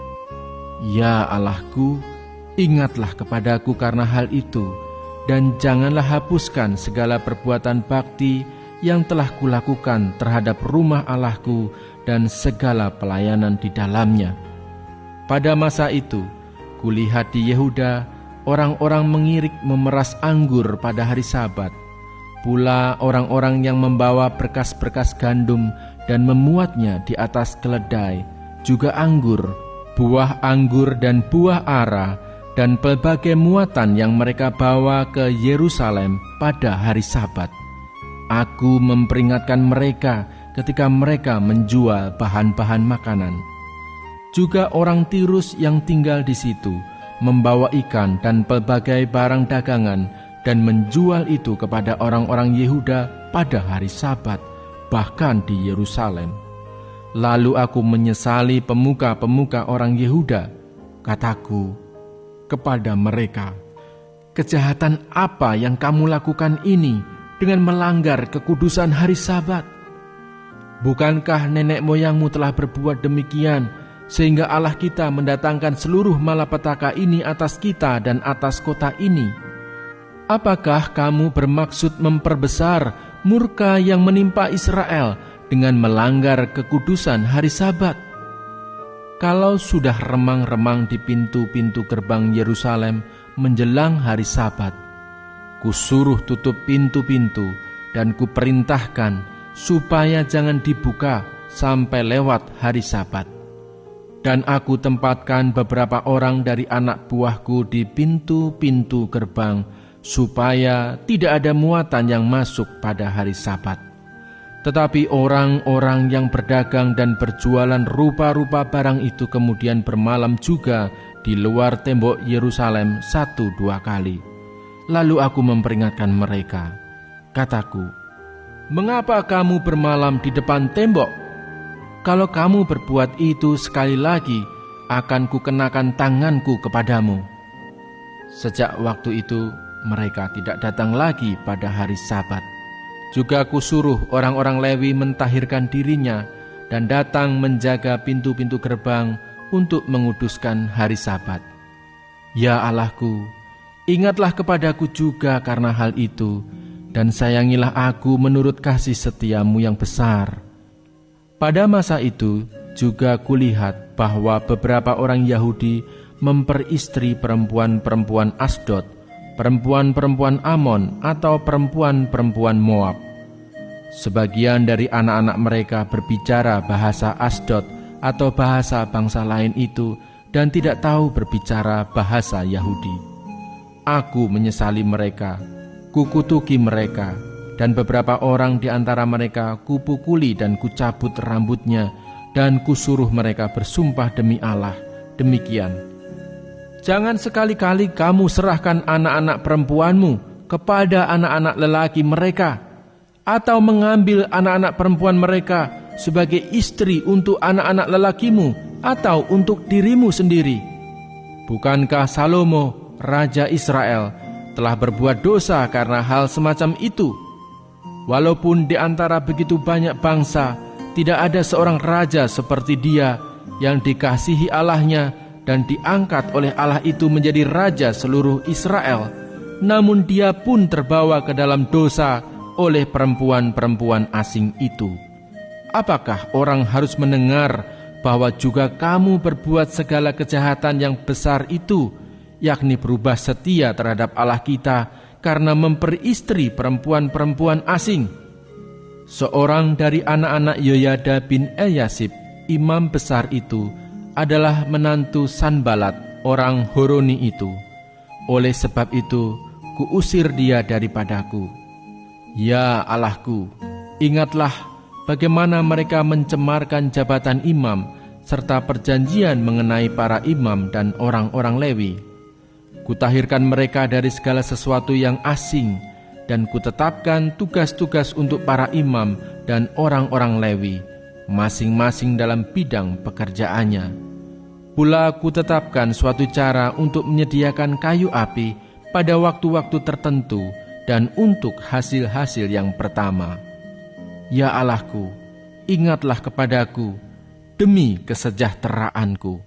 Ya Allahku, ingatlah kepadaku karena hal itu, dan janganlah hapuskan segala perbuatan bakti yang telah kulakukan terhadap rumah Allahku dan segala pelayanan di dalamnya. Pada masa itu, kulihat di Yehuda orang-orang mengirik memeras anggur pada hari Sabat, pula orang-orang yang membawa berkas-berkas gandum dan memuatnya di atas keledai, juga anggur, buah anggur dan buah ara, dan pelbagai muatan yang mereka bawa ke Yerusalem pada hari Sabat. Aku memperingatkan mereka ketika mereka menjual bahan-bahan makanan. Juga orang Tirus yang tinggal di situ membawa ikan dan pelbagai barang dagangan dan menjual itu kepada orang-orang Yehuda pada hari Sabat, bahkan di Yerusalem. Lalu aku menyesali pemuka-pemuka orang Yehuda. Kataku kepada mereka, kejahatan apa yang kamu lakukan ini dengan melanggar kekudusan hari Sabat? Bukankah nenek moyangmu telah berbuat demikian, sehingga Allah kita mendatangkan seluruh malapetaka ini atas kita dan atas kota ini? Apakah kamu bermaksud memperbesar murka yang menimpa Israel dengan melanggar kekudusan hari Sabat? Kalau sudah remang-remang di pintu-pintu gerbang Yerusalem menjelang hari Sabat, kusuruh tutup pintu-pintu dan kuperintahkan supaya jangan dibuka sampai lewat hari Sabat. Dan aku tempatkan beberapa orang dari anak buahku di pintu-pintu gerbang, supaya tidak ada muatan yang masuk pada hari Sabat. Tetapi orang-orang yang berdagang dan berjualan rupa-rupa barang itu kemudian bermalam juga di luar tembok Yerusalem 1-2 kali. Lalu aku memperingatkan mereka. Kataku, mengapa kamu bermalam di depan tembok? Kalau kamu berbuat itu sekali lagi, akan kukenakan tanganku kepadamu. Sejak waktu itu, mereka tidak datang lagi pada hari Sabat. Juga kusuruh orang-orang Lewi mentahirkan dirinya dan datang menjaga pintu-pintu gerbang untuk menguduskan hari Sabat. Ya Allahku, ingatlah kepadaku juga karena hal itu, dan sayangilah aku menurut kasih setiamu yang besar. Pada masa itu juga kulihat bahwa beberapa orang Yahudi memperistri perempuan-perempuan Asdod, perempuan-perempuan Amon, atau perempuan-perempuan Moab. Sebagian dari anak-anak mereka berbicara bahasa Asdod atau bahasa bangsa lain itu dan tidak tahu berbicara bahasa Yahudi. Aku menyesali mereka, kukutuki mereka, dan beberapa orang di antara mereka kupukuli dan kucabut rambutnya, dan kusuruh mereka bersumpah demi Allah, demikian, jangan sekali-kali kamu serahkan anak-anak perempuanmu kepada anak-anak lelaki mereka. atau mengambil anak-anak perempuan mereka sebagai istri untuk anak-anak lelakimu atau untuk dirimu sendiri? Bukankah Salomo, Raja Israel, telah berbuat dosa karena hal semacam itu? Walaupun di antara begitu banyak bangsa, tidak ada seorang raja seperti dia yang dikasihi Allahnya dan diangkat oleh Allah itu menjadi raja seluruh Israel, namun dia pun terbawa ke dalam dosa oleh perempuan-perempuan asing itu. Apakah orang harus mendengar bahwa juga kamu berbuat segala kejahatan yang besar itu, yakni berubah setia terhadap Allah kita karena memperistri perempuan-perempuan asing? Seorang dari anak-anak Yoyada bin Eliasib, imam besar itu, adalah menantu Sanbalat, orang Horoni itu. Oleh sebab itu, kuusir dia daripadaku. Ya Allahku, ingatlah bagaimana mereka mencemarkan jabatan imam serta perjanjian mengenai para imam dan orang-orang Lewi. Kutahirkan mereka dari segala sesuatu yang asing, dan kutetapkan tugas-tugas untuk para imam dan orang-orang Lewi, masing-masing dalam bidang pekerjaannya. Pula kutetapkan suatu cara untuk menyediakan kayu api pada waktu-waktu tertentu dan untuk hasil-hasil yang pertama. Ya Allahku, ingatlah kepadaku demi kesejahteraanku.